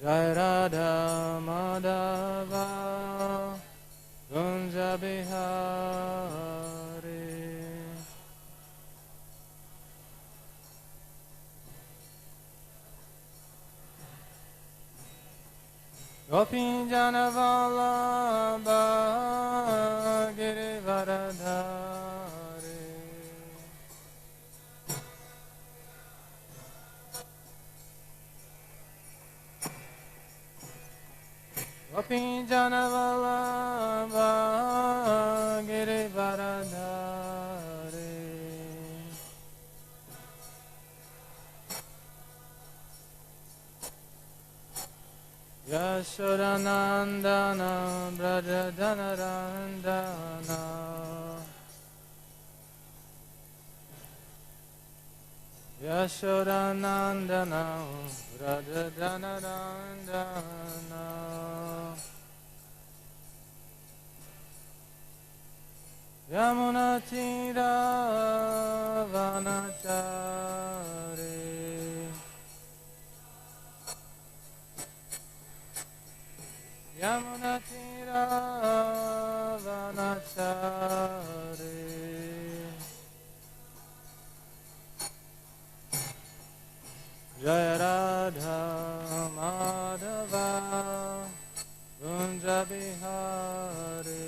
Jai Radha Madhava Kunja Bihari. Gopinjana Vallabha Girivaradhari. Gopinjana Vallabha Girivaradhari. Yashodanandana Brajadanarandana. Yashodanandana Brajadanarandana. Yamunatira Vanachari. Yamunatira Vanachari. Jaya Radha Madhava Kunja Bihari.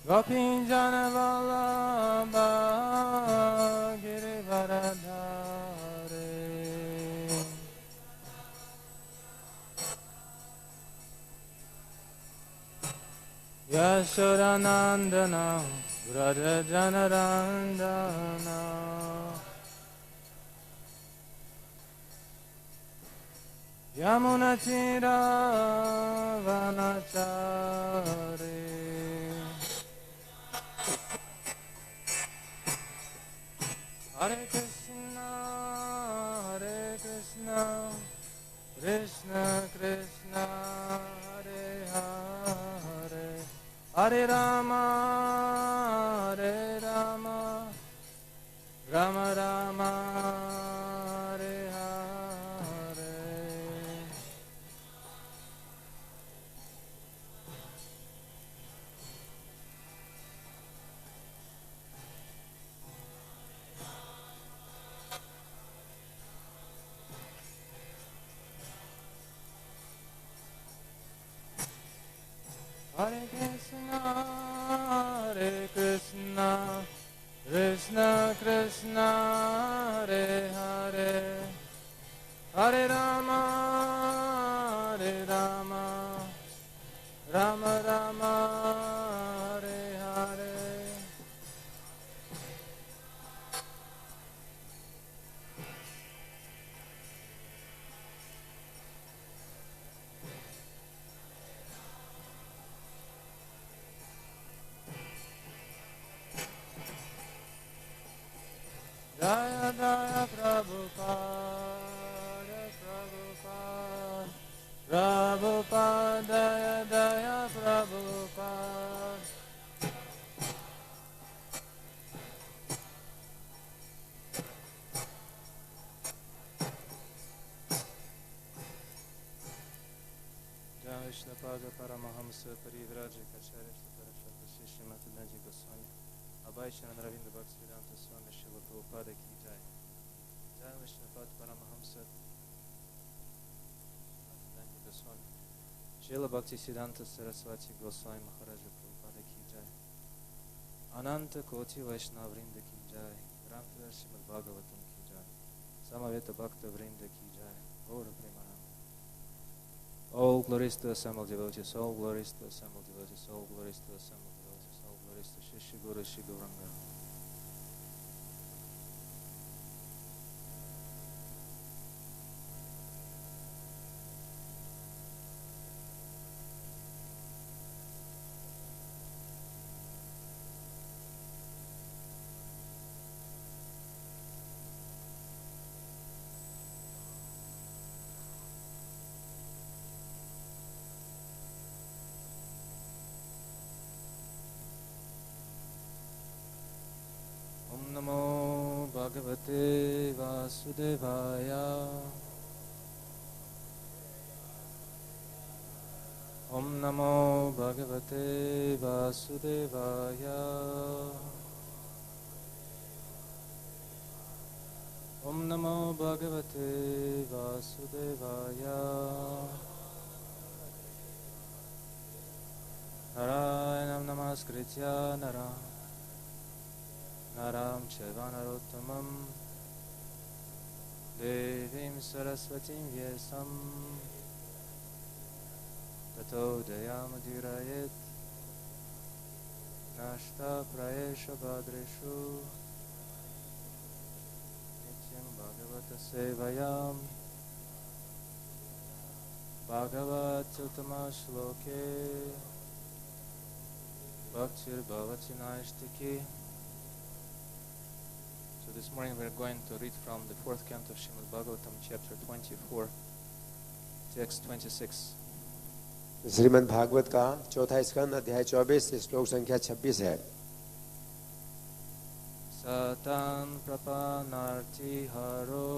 Gopinjana Vallabha Girivaradhari. Yashodanandana Brajajanarandana. Yamunatira Vanachari. Hare Krishna, Krishna Krishna, Hare Hare, Hare Rama, Rama Rama, Hare Hare. Hare Krishna, Krishna Krishna, Hare Hare, Hare Rama, Rama Rama, Hare Hare. Jaya Jaya Prabhupada, Prabhupada, Jaya Jaya Prabhupada. Jaya Vishnupada Paramahamsa Parivraja Kacharya Parashara Srimati Naji Goswami Abhayachan Ravinda Bhaktivedanta Swami Srila Prabhupada Ki Jai. Jai Vishnupada Paramahamsa Naji Goswami Srila Bhaktisiddhanta Saraswati Goswami Maharaja Prabhupada Ki Jai. Ananta Koti Vaishnava Vrinda Ki Jai. Granthadar Srimad Bhagavatam Ki Jai. Samaveta Bhakta Vrinda Ki Jai. Gaura Premananda. All glories to assembled devotees, all glories to assembled devotees, all glories to assembled devotees, all glories to Shishi Guru Shri Gauranga. भगवते वासुदेवाय। ओम नमो भगवते वासुदेवाय। ओम नमो भगवते वासुदेवाय। नारायणं नमस्कृत्य नरं चैव नरोत्तमं देवीं सरस्वतीं व्यासं ततो जयामुदीरयेत् नष्टप्रायेषु भद्रेषु नित्यं भगवतसेवयां भगवत्युत्तमश्लोके Bhaktir-bhavati naistiki. So this morning we're going to read from the 4th canto of Srimad Bhagavatam, chapter 24, text 26. Shrimad Bhagavat का चौथा स्कंद अध्याय 24 श्लोक संख्या 26 है। Satan prapanarti haro.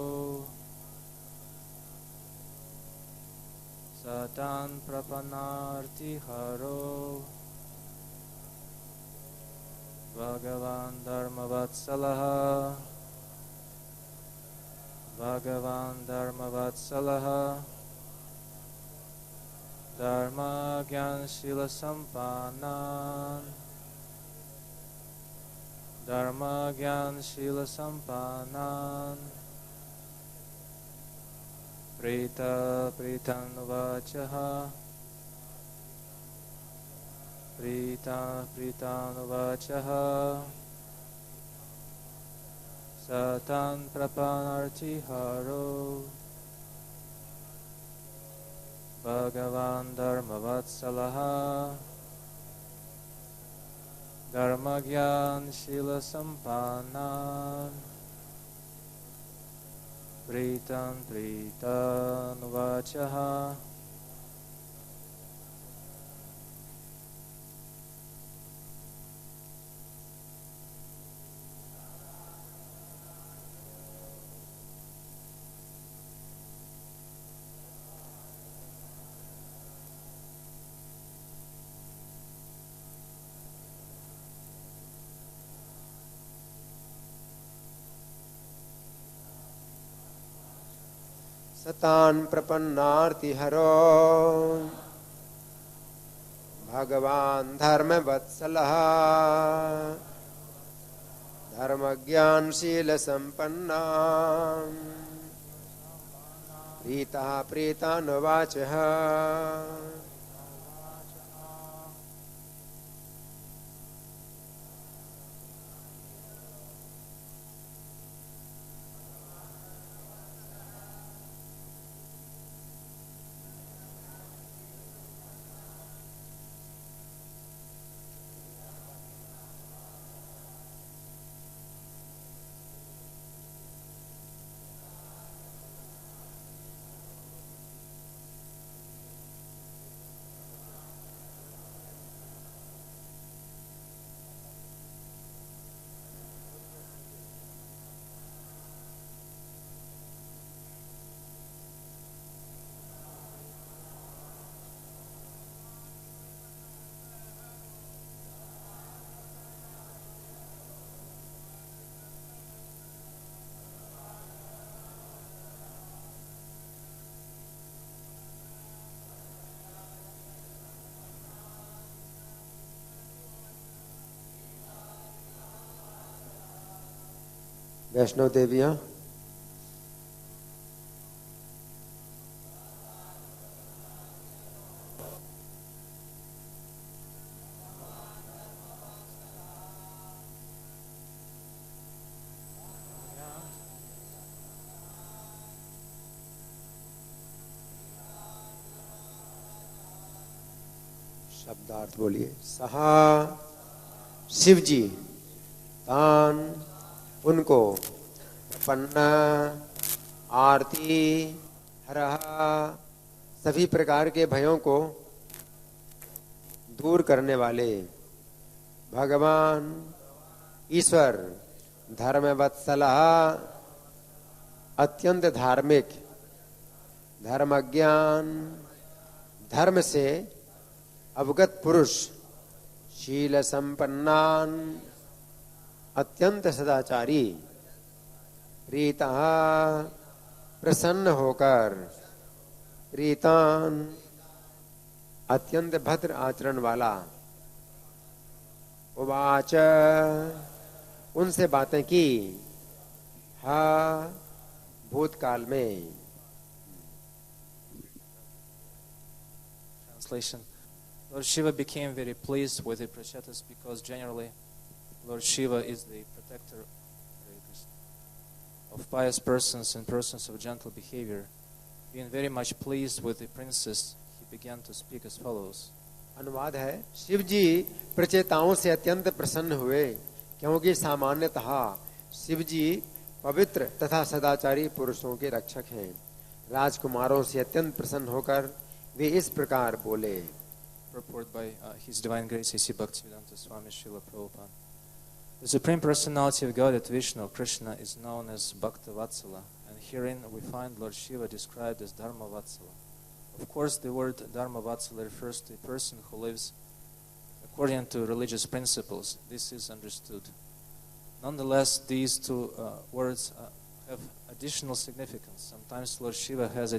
Satan prapanarti haro. Bhagavan Dharmavatsalaha. Bhagavan Dharmavatsalaha. Dharma Gyan Shila Sampanan. Dharma Gyan Shila Sampanan. Prita Pritanuvachaha. Pritanuvachaha. Satan prapanarti haro. Bhagavan Dharmavatsalaha. Dharmagyan Shila Sampanan. Pritanuvachaha. सतान प्रपन्नार्ति हरो भगवान धर्मवत्सलः धर्मज्ञानशील संपन्ना प्रीता प्रीतानुवाचः। वैष्णव देवियां शब्दार्थ बोलिए। सहा शिव जी तान उनको प्रपन्ना आरती हरहा सभी प्रकार के भयों को दूर करने वाले भगवान ईश्वर धर्मवत्सलः अत्यंत धार्मिक, धर्मज्ञान धर्म से अवगत पुरुष, शील संपन्नान अत्यंत सदाचारी, प्रीतः प्रसन्न होकर, प्रीतान अत्यंत भद्र आचरण वाला, उवाच उनसे बातें की, हा भूतकाल में। Translation. Lord Shiva became very pleased with the Prachetas because generally Lord Shiva is the protector of pious persons and persons of gentle behavior. Being very much pleased with the princess, he began to speak as follows. अनुवाद है, शिव जी प्रचेताओं से अत्यंत प्रसन्न हुए क्योंकि सामान्यतः शिव जी पवित्र तथा सदाचारी पुरुषों के रक्षक हैं। राजकुमारों से अत्यंत प्रसन्न होकर वे इस प्रकार बोले। Purport by His Divine Grace A.C. Bhaktivedanta Swami Srila Prabhupada. The Supreme Personality of Godhead Vishnu, Krishna, is known as Bhakta Vatsala, and herein we find Lord Shiva described as Dharma Vatsala. Of course, the word Dharma Vatsala refers to a person who lives according to religious principles. This is understood. Nonetheless, these two words have additional significance. Sometimes Lord Shiva has to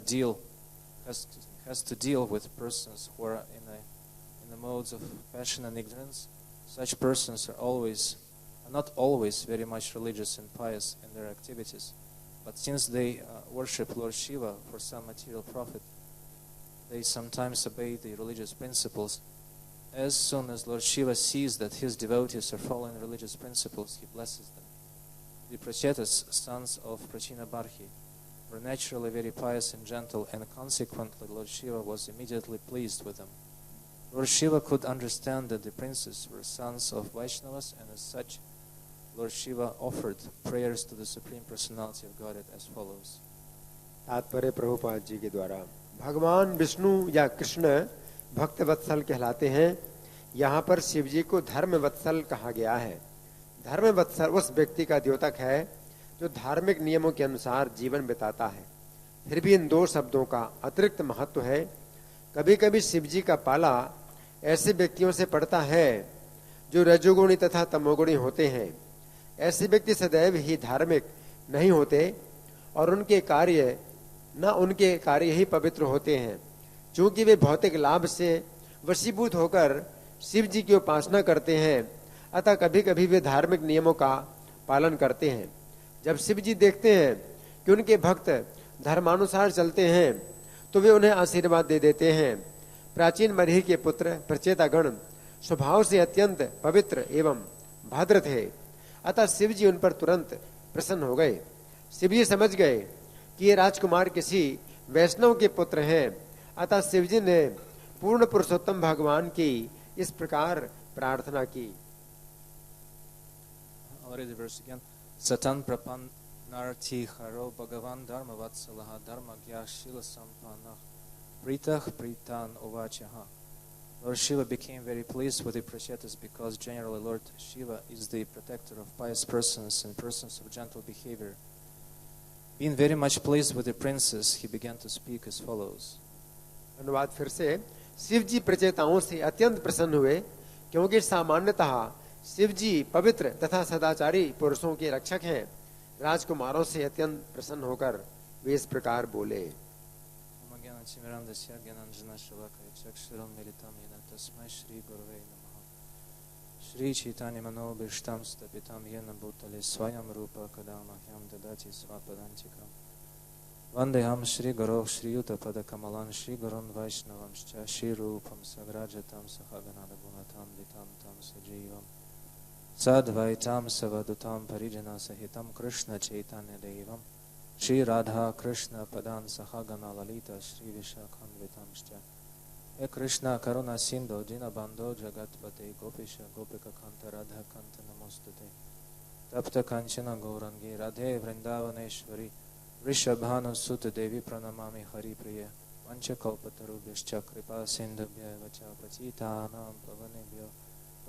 deal with persons who are in the modes of passion and ignorance. Such persons are not always very much religious and pious in their activities, but since they worship Lord Shiva for some material profit, they sometimes obey the religious principles. As soon as Lord Shiva sees that his devotees are following religious principles, he blesses them. The Prachetas, sons of Prachina Barhi, were naturally very pious and gentle, and consequently Lord Shiva was immediately pleased with them. Lord Shiva could understand that the princes were sons of Vaishnavas, and as such, Lord Shiva offered prayers to the Supreme Personality of Godhead as follows. तात्पर्य प्रभुपाद जी के द्वारा, भगवान विष्णु या कृष्ण भक्त वत्सल कहलाते हैं। यहाँ पर शिव जी को धर्म वत्सल कहा गया है। धर्म वत्सल उस व्यक्ति का द्योतक है जो धार्मिक नियमों के अनुसार जीवन बिताता है। फिर भी इन दो शब्दों का अतिरिक्त महत्व है। कभी कभी शिव जी का पाला ऐसे व्यक्तियों से पड़ता है जो रजोगुणी तथा तमोगुणी होते हैं। ऐसे व्यक्ति सदैव ही धार्मिक नहीं होते और उनके कार्य ही पवित्र होते हैं। चूंकि वे भौतिक लाभ से वशीभूत होकर शिव जी की उपासना करते हैं, अतः कभी कभी वे धार्मिक नियमों का पालन करते हैं। जब शिव जी देखते हैं कि उनके भक्त धर्मानुसार चलते हैं तो वे उन्हें आशीर्वाद दे देते हैं। प्राचीन मरीहि के पुत्र प्रचेतागण स्वभाव से अत्यंत पवित्र एवं भद्र थे, अतः शिव जी उन पर तुरंत प्रसन्न हो गए। शिव जी समझ गए कि ये राजकुमार किसी वैष्णव के पुत्र हैं, अतः शिव जी ने पूर्ण पुरुषोत्तम भगवान की इस प्रकार प्रार्थना की। Satan prapanarti haro bhagavan dharma vatsalaha dharma gya shila sampanah pritah pritan uvachaha. Lord Shiva became very pleased with the Prachetas because generally Lord Shiva is the protector of pious persons and persons of gentle behavior. Being very much pleased with the princess, he began to speak as follows. अनुवाद फिर से, शिव जी प्रचेताओं से अत्यंत प्रसन्न हुए क्योंकि सामान्यतः शिव जी पवित्र तथा सदाचारी पुरुषों के रक्षक हैं। राजकुमारों से अत्यंत प्रसन्न होकर वे इस प्रकार बोले। Shri Chaitanya Manobhishtam Stapitam Yena Bhutale Swayam Rupa Kadamahyam Dadati Svapadantikam Vandeham Shri Guru Shri Yuta Pada Kamalan Shri Gurun Vaishnavam Shri Rupam Sagrajatam Sahaganada Gunatam Vitam Tam Sajivam Sadvaitam Savadutam Parijana Sahitam Krishna Chaitanya Devam Shri Radha Krishna Padan Sahagana Lalita Shri Vishakhan Vitam He Krishna Karuna Sindhu Dinabandho Jagatpate Gopisha Gopika Kanta Radha Kanta Namostate Tapta Kanchana Gaurangi Radhe Vrindavaneshwari Rishabhanu Sutta Devi Pranamami Hari Priya Vanchakalpatarubhyascha Kripa Sindhubhya Vacha Patitanam Pavanebhyo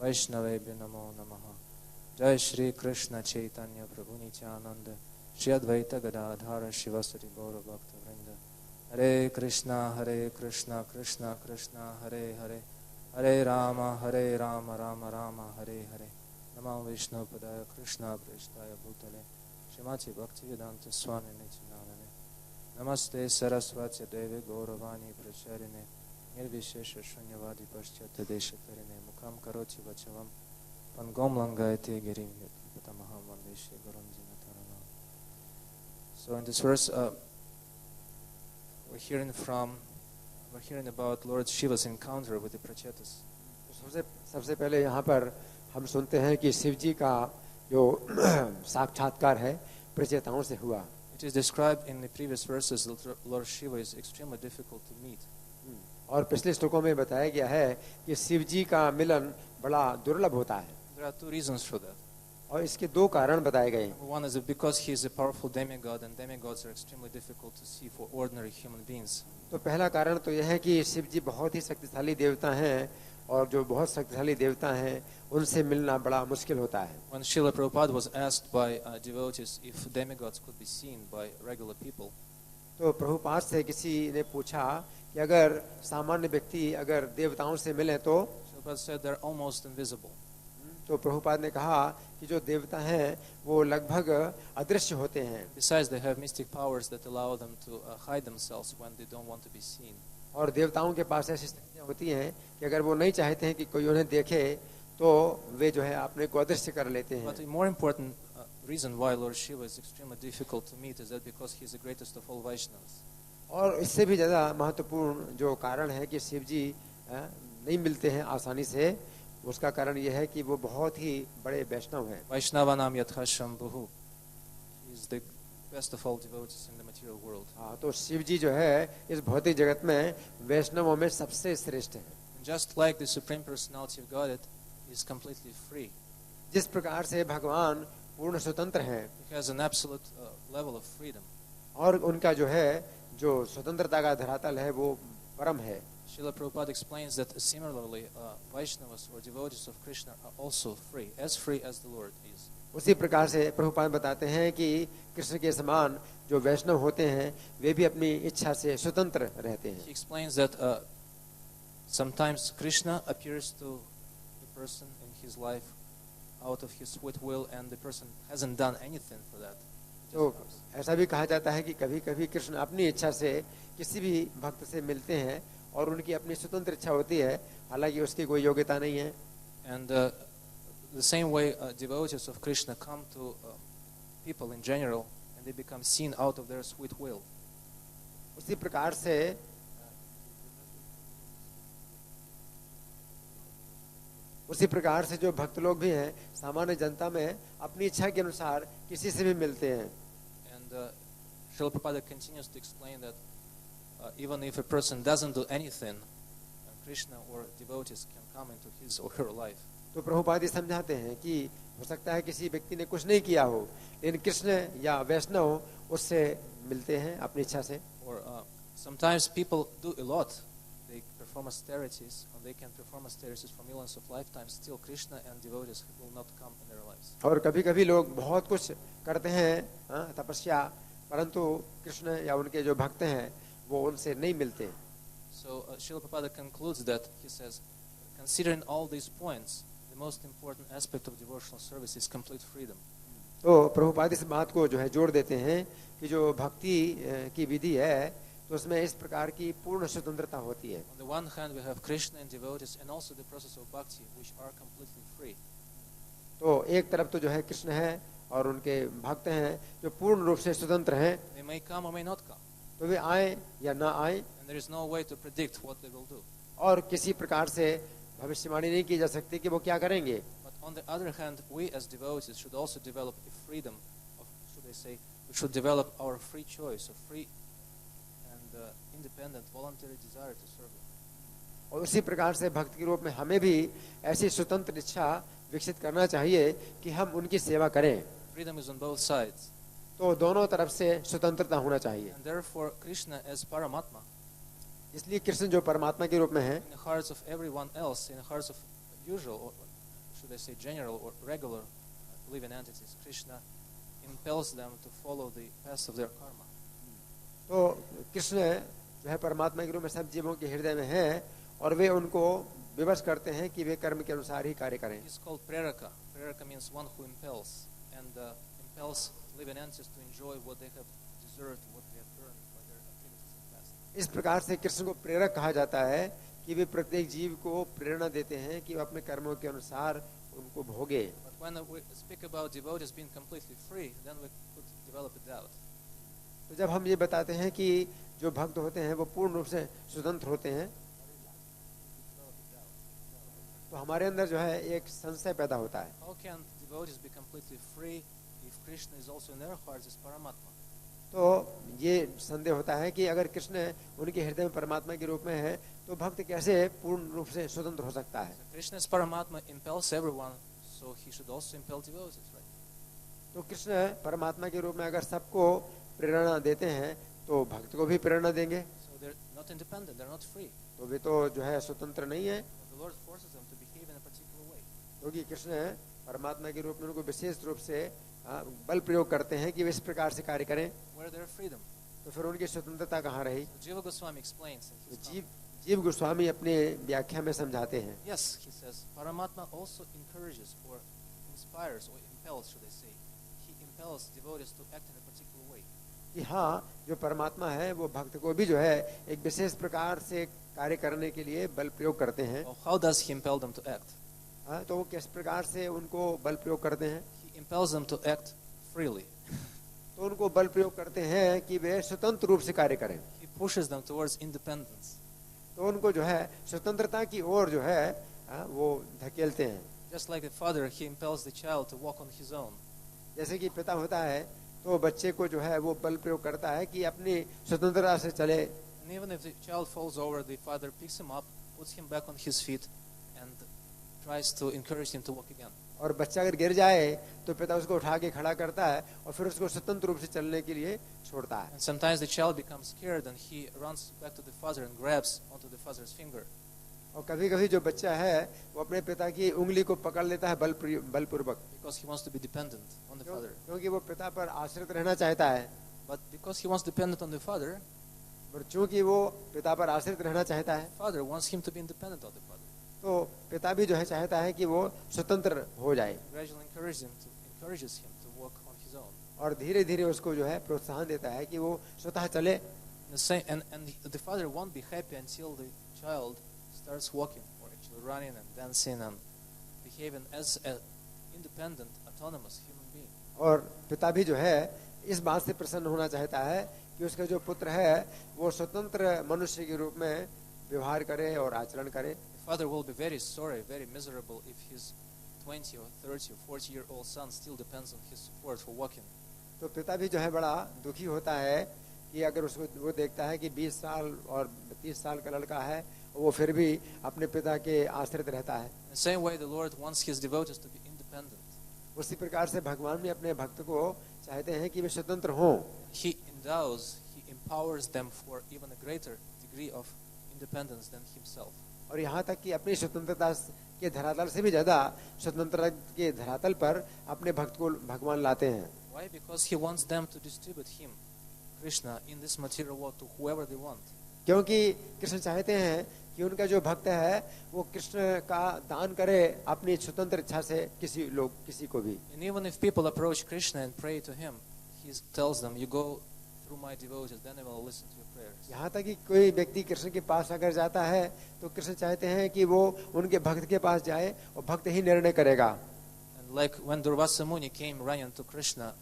Vaishnavebhyo Namo Namaha जय श्री कृष्ण चैतन्य प्रभु नित्यानंद श्री अद्वैत गदाधर शिवसरि गौर भक्त वृंद। हरे कृष्णा कृष्णा कृष्णा हरे हरे, हरे राम राम राम हरे हरे। नमो विष्णुपदाय कृष्णा प्रेष्ठाय भूतले श्रीमति भक्तिवेदांत स्वामी नित्यानंदे। नमस्ते सरस्वती देवी गौरवाणी प्रचारिणे निर्विशेष शून्यवादी पश्चात देशतरिणे। मुखं करोति वचनं पंगुं लंघयते गिरिं यत्कृपातमहं वन्दे श्रीगुरुं दीनतारिणम्। So in this verse, we're hearing about Lord Shiva's encounter with the Prachetas. सबसे पहले यहाँ पर हम सुनते हैं कि शिव जी का जो साक्षात्कार है प्रचेताओं से हुआ। It is described in the previous verses that Lord Shiva is extremely difficult to meet. और पिछले श्लोकों में बताया गया है कि शिव जी का मिलन बड़ा दुर्लभ होता है। There are two reasons for that. और इसके दो कारण बताए गए। One is because he is a powerful demigod, and demigods are extremely difficult to see for ordinary human beings. तो पहला कारण तो यह है कि शिव जी बहुत ही शक्तिशाली देवता हैं, और जो बहुत शक्तिशाली देवता हैं उनसे मिलना बड़ा मुश्किल होता है। When Srila Prabhupada was asked by devotees if demigods could be seen by regular people, तो प्रभुपाद से किसी ने पूछा कि अगर सामान्य व्यक्ति अगर देवताओं से मिले तो Prabhupada said they're almost invisible. तो प्रभुपाद ने कहा कि जो देवता हैं वो लगभग अदृश्य होते हैं। Besides, they have mystic powers that allow them to hide themselves when they don't want to be seen. और देवताओं के पास ऐसी शक्तियाँ होती हैं कि अगर वो नहीं चाहते हैं कि कोई उन्हें देखे तो वे जो है अपने को अदृश्य कर लेते हैं। But the more important reason why Lord Shiva is extremely difficult to meet is that because he is the greatest of all Vaishnavas. और इससे भी ज़्यादा महत्वपूर्ण जो कारण है कि शिव जी नहीं मिलते हैं आसानी से, उसका कारण यह है कि वो बहुत ही बड़े वैष्णव हैं। Vaishnavanam yatha shambhuhu. He is the best of all devotees in the material world. हाँ, तो शिव जी जो है इस भौतिक जगत में वैष्णवों में सबसे श्रेष्ठ है। Just like the Supreme Personality of Godhead is completely free. जिस प्रकार से भगवान पूर्ण स्वतंत्र हैं, He has an absolute level of freedom. और उनका जो है जो स्वतंत्रता का धरातल है वो परम है। Srila Prabhupada explains that similarly Vaishnavas or devotees of Krishna are also free as the Lord is. उसी प्रकार से प्रभुपाद बताते हैं कि कृष्ण के समान जो वैष्णव होते हैं वे भी अपनी इच्छा से स्वतंत्र रहते हैं। He explains that sometimes Krishna appears to the person in his life out of his sweet will, and the person hasn't done anything for that. तो ऐसा भी कहा जाता है कि कभी-कभी कृष्ण अपनी इच्छा से किसी भी भक्त से मिलते हैं और उनकी अपनी स्वतंत्र इच्छा होती है, हालांकि उसकी कोई योग्यता नहीं है। And the same way devotees of Krishna come to people in general and they become seen out of their sweet will. उसी प्रकार से जो भक्त लोग भी हैं सामान्य जनता में अपनी इच्छा के अनुसार किसी से भी मिलते हैं। And Srila Prabhupada continues to explain that even if a person doesn't do anything, Krishna or devotees can come into his or her life. तो प्रभुपाद ये समझाते हैं कि हो सकता है किसी व्यक्ति ने कुछ नहीं किया हो, लेकिन कृष्ण या वैष्णव उससे मिलते हैं अपनी इच्छा से। Or sometimes people do a lot. They perform austerities, and they can perform austerities for millions of lifetimes. Still, Krishna and devotees will not come in their lives. और कभी-कभी लोग बहुत कुछ करते हैं तपस्या, परंतु कृष्ण या उनके जो भक्त हैं वो उनसे नहीं मिलते। So Srila Prabhupada concludes that he says, considering all these points, the most important aspect of devotional service is complete freedom. तो प्रभुपाद इस बात को जो है जोड़ देते हैं कि जो भक्ति की विधि है तो उसमें इस प्रकार की पूर्ण स्वतंत्रता होती है। On the one hand, we have Krishna and devotees, and also the process of bhakti, which are completely free. तो एक तरफ तो जो है कृष्ण है और उनके भक्त हैं जो पूर्ण रूप से स्वतंत्र हैं। They may come or may not come. तो वे आए या ना आए, And there is no way to predict what they will do. और किसी प्रकार से भविष्यवाणी नहीं की जा सकती कि वो क्या करेंगे। But on the other hand, we as devotees should also develop a freedom of, we should develop our free choice, a free and independent, voluntary desire to serve Him. और उसी प्रकार से भक्त के रूप में हमें भी ऐसी स्वतंत्र इच्छा विकसित करना चाहिए कि हम उनकी सेवा करें। Freedom is on both sides. तो दोनों तरफ से स्वतंत्रता होना चाहिए। And therefore, Krishna as Paramatma, इसलिए कृष्ण जो परमात्मा के रूप में है, in the hearts of everyone else, in the hearts of usual, or should I say general or regular living entities, Krishna impels them to follow the path of their karma. तो कृष्ण जो है परमात्मा के रूप में सब जीवों के हृदय में है और वे उनको विवश करते हैं कि वे कर्म के अनुसार ही कार्य करें. It's called preraka. Preraka means one who impels, and impels living entities to enjoy what they have deserved, what they have earned by their activities in the past. इस प्रकार से कृष्ण को प्रेरक कहा जाता है कि वे प्रत्येक जीव को प्रेरणा देते हैं कि वह अपने कर्मों के अनुसार उनको भोगे. But when we speak about devotees being completely free, then we could develop a doubt. तो जब हम ये बताते हैं कि जो भक्त होते हैं वो पूर्ण रूप से स्वतंत्र होते हैं तो हमारे अंदर जो है एक संशय पैदा होता है. How can devotees be completely free if Krishna is also in their hearts as Paramatma? तो ये संदेह होता है कि अगर कृष्ण उनके हृदय में परमात्मा के रूप में है तो भक्त कैसे पूर्ण रूप से स्वतंत्र हो सकता है. So Krishna as Paramatma impels everyone, so he should also impel devotees, right? तो कृष्ण परमात्मा के रूप में अगर सबको प्रेरणा देते हैं तो भक्त को भी प्रेरणा देंगे. So they're not independent, they're not free. तो वे तो जो है स्वतंत्र नहीं है The Lord forces them to behave in a particular way. क्योंकि कृष्ण परमात्मा के रूप में उनको विशेष रूप से बल प्रयोग करते हैं कि वे इस प्रकार से कार्य करें. Where their freedom? तो फिर उनकी स्वतंत्रता कहाँ रही. So Jiva Goswami explains in his जीव गोस्वामी अपने व्याख्या में समझाते हैं. Yes, he says, Paramatma also encourages or inspires or impels, should I say. He impels devotees to act in a particular way. कि हाँ जो परमात्मा है वो भक्त को भी जो है एक विशेष प्रकार से कार्य करने के लिए बल प्रयोग करते हैं. Well, how does he impel them to act? हाँ तो वो किस प्रकार से उनको बल प्रयोग करते हैं. He impels them to act freely. तो उनको बल प्रयोग करते हैं कि वे स्वतंत्र रूप से कार्य करें. He pushes them towards independence. तो उनको जो है स्वतंत्रता की ओर जो है वो धकेलते हैं. Just like a father, he impels the child to walk on his own. जैसे कि पिता होता है तो बच्चे को जो है वो बल प्रयोग करता है कि अपनी स्वतंत्रता से चले. And even if the child falls over, the father picks him up, puts him back on his feet, and tries to encourage him to walk again. और बच्चा अगर गिर जाए तो पिता उसको उठा के खड़ा करता है और फिर उसको स्वतंत्र रूप से चलने के लिए छोड़ता है. And sometimes the child becomes scared and he runs back to the father and grabs onto the father's finger. और कभी कभी जो बच्चा है वो अपने पिता की उंगली को पकड़ लेता है बलपूर्वक. Because he wants to be dependent on the father. क्योंकि वो पिता पर आश्रित रहना चाहता है. But because he wants dependent on the father, और चूंकि वो पिता पर आश्रित रहना चाहता है father wants him to be independent of the father. तो पिता भी जो है चाहता है कि वो स्वतंत्र हो जाए. Gradually encourages him to walk on his own. और धीरे धीरे उसको जो है प्रोत्साहन देता है कि वो स्वतः चले. And the father won't be happy until the child starts walking, or actually running and dancing and behaving as an independent, autonomous human being. और पिता भी जो है इस बात से प्रसन्न होना चाहता है कि उसका जो पुत्र है वो स्वतंत्र मनुष्य के रूप में व्यवहार करे और आचरण करे. The father will be very sorry, very miserable if his 20 or 30 or 40-year-old son still depends on his support for walking. तो पिता भी जो है बड़ा दुखी होता है कि अगर उसको वो देखता है कि 20 साल और 30 साल का लड़का है वो फिर भी अपने पिता के आश्रित रहता है. In the same way, the Lord wants his devotees to be independent. उसी प्रकार से भगवान भी अपने भक्त को चाहते हैं कि वे स्वतंत्र हों. He empowers them for even a greater degree of independence than himself. और यहाँ तक कि अपनी स्वतंत्रता के धरातल से भी ज्यादा स्वतंत्रता के धरातल पर अपने भक्त को भगवान लाते हैं. Why? Because he wants them to distribute him, Krishna, in this material world to whoever they want. क्योंकि कृष्ण चाहते हैं कि उनका जो भक्त है वो कृष्ण का दान करे अपनी स्वतंत्र इच्छा से किसी को भी. And even if people approach Krishna and pray to him, he tells them, "You go through my devotees, then I will listen to your prayers." यहाँ तक कि कोई व्यक्ति कृष्ण के पास अगर जाता है तो कृष्ण चाहते हैं कि वो उनके भक्त के पास जाए और भक्त ही निर्णय करेगा. And like when Durvasa Muni came running to Krishna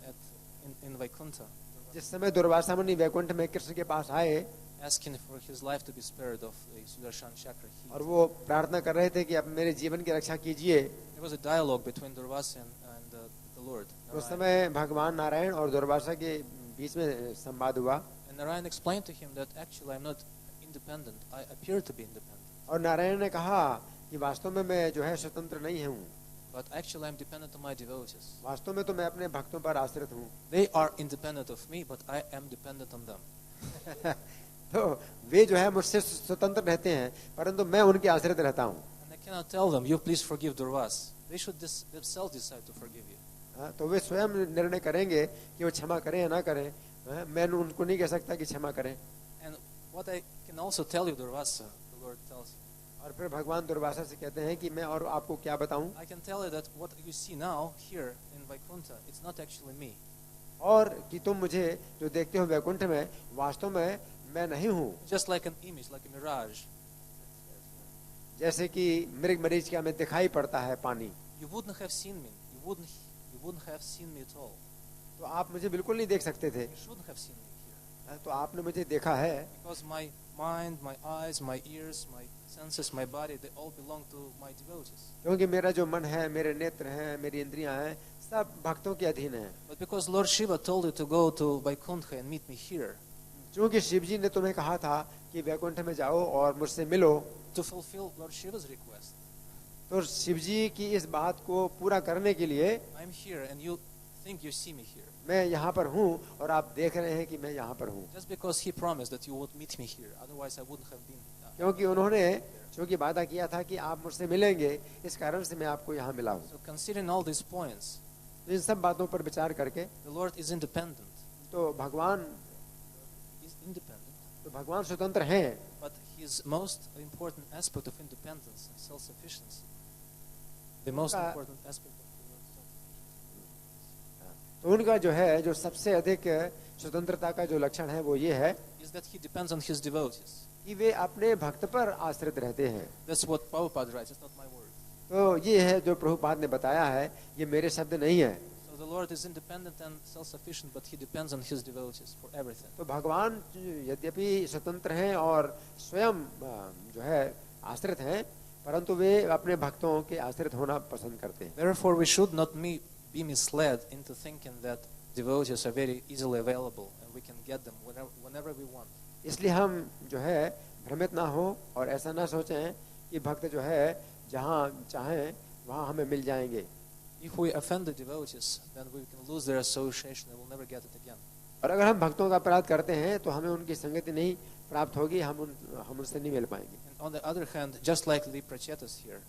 in Vaikuntha, जिस समय दुर्वासा मुनि वैकुंठ में कृष्ण के पास आए asking for his life to be spared of the Sudarshan Chakra heat. और वो प्रार्थना कर रहे थे कि अब मेरे जीवन की रक्षा कीजिए. There was a dialogue between Durvasa and the Lord. उस समय भगवान नारायण और दुर्वासा के बीच में संवाद हुआ. And Narayan explained to him that actually I'm not independent. I appear to be independent. और नारायण ने कहा कि वास्तव में मैं जो है स्वतंत्र नहीं हूँ. But actually I'm dependent on my devotees. वास्तव में तो मैं अपने भक्तों पर आश्रित हूँ. They are independent of me, but I am dependent on them. तो वे जो है मुझसे स्वतंत्र रहते हैं परंतु मैं उनके आश्रित रहता हूँ. And I cannot tell them, "You please forgive Durvas." They should themselves decide to forgive you. तो वे स्वयं निर्णय करेंगे कि वो क्षमा करें या ना करें। मैं उनको नहीं कह सकता कि क्षमा करें। And what I can also tell you, Durvasa, the Lord tells you, और फिर भगवान दुर्वासा से कहते हैं कि मैं और आपको क्या बताऊं, I can tell you that what you see now here in Vaikuntha, it's not actually me. और कि तुम मुझे जो देखते हो वैकुंठ में, वास्तव में मैं नहीं हूँ। Just like an image, like a mirage. जैसे कि मृग मरीच का में दिखाई पड़ता है पानी, You wouldn't have seen me. You wouldn't have seen me at all. तो आप मुझे बिल्कुल नहीं देख सकते थे, You shouldn't have seen me here. तो आपने मुझे देखा है। Because my mind, my eyes, my ears, my senses, my body, they all belong to my devotees. क्योंकि मेरा जो मन है, मेरे नेत्र हैं, मेरी इंद्रियां हैं, सब भक्तों के अधीन हैं। But because Lord Shiva told you to go to Vaikuntha and meet me here, क्योंकि शिव जी ने तुम्हें कहा था कि वैकुंठ में जाओ और मुझसे मिलो, to fulfill Lord Shiva's request, तो शिव जी की इस बात को पूरा करने के लिए I'm here and you think you see me here. मैं यहाँ पर हूँ और आप देख रहे हैं कि मैं यहाँ पर हूँ। Just because he promised that you would meet me here, otherwise I wouldn't have been. क्योंकि उन्होंने चूंकि वादा किया था कि आप मुझसे मिलेंगे, इस कारण से मैं आपको यहाँ मिला हूँ। So considering all these points, तो इन सब बातों पर विचार करके the Lord is independent. तो भगवान स्वतंत्र हैं, But his most important aspect of independence and self-sufficiency, the most important aspect of तो उनका जो है, जो सबसे अधिक स्वतंत्रता का जो लक्षण है वो ये है is that he depends on his devotees. कि वे अपने भक्त पर आश्रित रहते हैं। That's what Prabhupada writes, it's not my word. तो ये है जो प्रभुपाद ने बताया है, ये मेरे शब्द नहीं है। So the Lord is independent and self-sufficient, but he depends on his devotees for everything. तो भगवान यद्यपि स्वतंत्र हैं और स्वयं जो है आश्रित हैं, परंतु वे अपने भक्तों के आश्रित होना पसंद करते हैं। Therefore, we should not be misled into thinking that devotees are very easily available and we can get them whenever we want. इसलिए हम जो है भ्रमित ना हो और ऐसा ना सोचें कि भक्त जो है जहाँ चाहें वहाँ हमें मिल जाएंगे। If we offend the devotees, then we can lose their association and we'll never get it again. और अगर हम भक्तों का अपराध करते हैं तो हमें उनकी संगति नहीं प्राप्त होगी, हम उनसे नहीं मिल पाएंगे। And on the other hand, just like the prachetas here,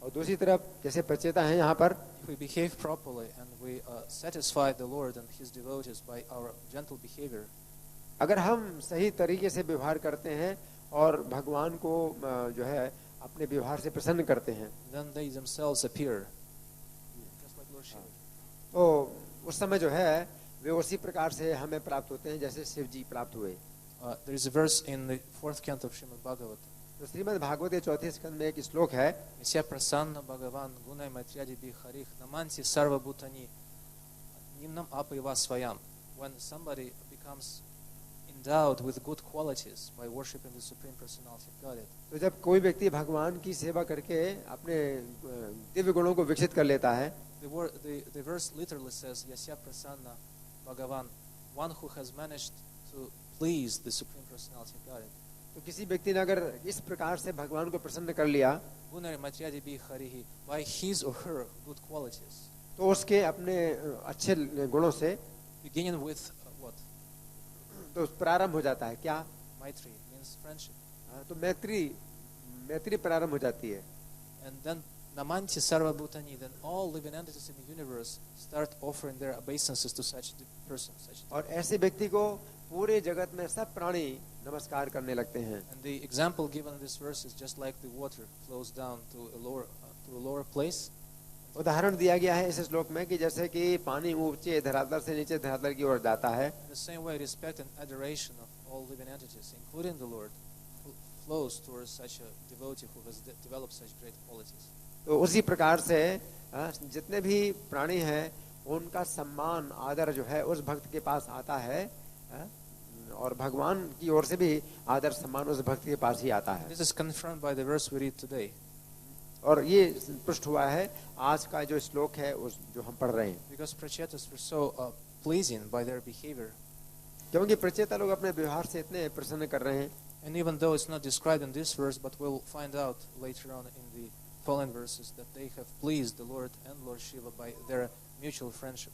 और दूसरी तरफ जैसे प्रचेता हैं यहाँ पर, if we behave properly and we satisfy the Lord and his devotees by our gentle behavior, अगर हम सही तरीके से व्यवहार करते हैं और भगवान को जो है अपने व्यवहार से प्रसन्न करते हैं, then they themselves appear, just like Lord Shiva. तो उस समय जो है वे उसी प्रकार से हमें प्राप्त होते हैं जैसे शिव जी प्राप्त हुए। There is a verse in the 4th canto of Srimad Bhagavatam. तो श्रीमद् भागवत के 4th स्कंद में एक श्लोक है, Nisya prasanna bhagavan gunai maitryadi bicharich namansi sarva bhutani nimnam apaiva svayam. When somebody becomes endowed with good qualities by worshipping the Supreme Personality of Godhead, तो जब कोई व्यक्ति भगवान की सेवा करके अपने दिव्य गुणों को विकसित कर लेता है, the verse literally says Yasya prasanna bhagavan, one who has managed to please the Supreme Personality of Godhead. तो किसी व्यक्ति ने अगर इस प्रकार से भगवान को प्रसन्न कर लिया, Gunai maitryadi bicharich, by his or her good qualities, तो उसके अपने अच्छे गुणों से beginning with what? तो प्रारंभ हो जाता है क्या? Maitri means friendship. तो मैत्री प्रारंभ हो जाती है। And then Namanti Sarva Bhutani, then all living entities in the universe start offering their obeisances to such person. और ऐसे व्यक्ति को पूरे जगत में सब प्राणी नमस्कार करने लगते हैं। And the example given in this verse is just like the water flows down to a lower place. उदाहरण दिया गया है इस श्लोक में कि जैसे कि पानी ऊंचे धरातल से नीचे धरातल की ओर जाता है, In the same way, respect and adoration of all living entities, including the Lord, flows towards such a devotee who has developed such great qualities. तो उसी प्रकार से जितने भी प्राणी हैं उनका सम्मान आदर जो है उस भक्त के पास आता है, और भगवान की ओर से भी आदर सम्मान उस भक्त के पास ही आता है। This is confirmed by the verse we read today. और ये पुष्ट हुआ है आज का जो श्लोक है उस जो हम पढ़ रहे हैं, Because prachetas were so pleasing by their behavior, क्योंकि प्रचेता लोग अपने व्यवहार से इतने प्रसन्न कर रहे हैं। and even though it's not described in this verse, but we'll find out later on in the following verses that they have pleased the Lord and Lord Shiva by their mutual friendship.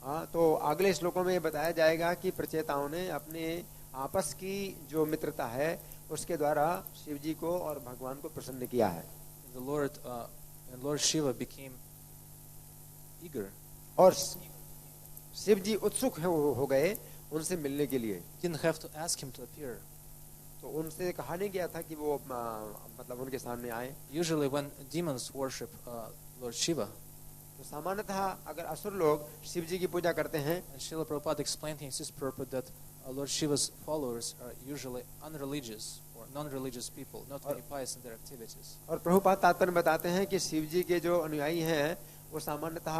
हाँ, तो अगले श्लोकों में ये बताया जाएगा कि प्रचेताओं ने अपने आपस की जो मित्रता है उसके द्वारा शिव जी को और भगवान को प्रसन्न किया है। The Lord and Lord Shiva became eager, और शिव जी उत्सुक हो गए उनसे मिलने के लिए। Didn't have to ask him to appear. तो उनसे कहा नहीं गया था कि वो मतलब उनके सामने आए। Usually when demons worship Lord Shiva, तो सामान्यतः अगर असुर लोग शिव जी की पूजा करते हैं, and Srila Prabhupada explained in his purport that Lord Shiva's followers are usually unreligious or non-religious people, not very pious in their activities. और प्रभुपाद तात्पर्य बताते हैं कि शिव जी के जो अनुयायी हैं वो सामान्यतः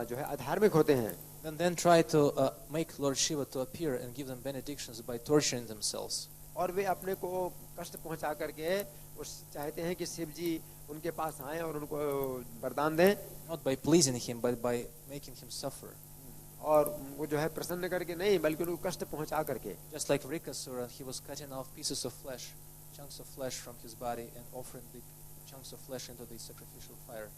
जो है अधार्मिक होते हैं। Then try to make Lord Shiva to appear and give them benedictions by torturing themselves. और वे अपने को कष्ट पहुंचा करके वो चाहते हैं कि शिव जी उनके पास आए और उनको वरदान दें, Not by pleasing him, but by making him suffer. और वो जो है प्रसन्न करके नहीं बल्कि उनको कष्ट पहुंचा करके। Just like Vrikasura, he was cutting off pieces of flesh, chunks of flesh from his body and offering the chunks of flesh into the sacrificial fire.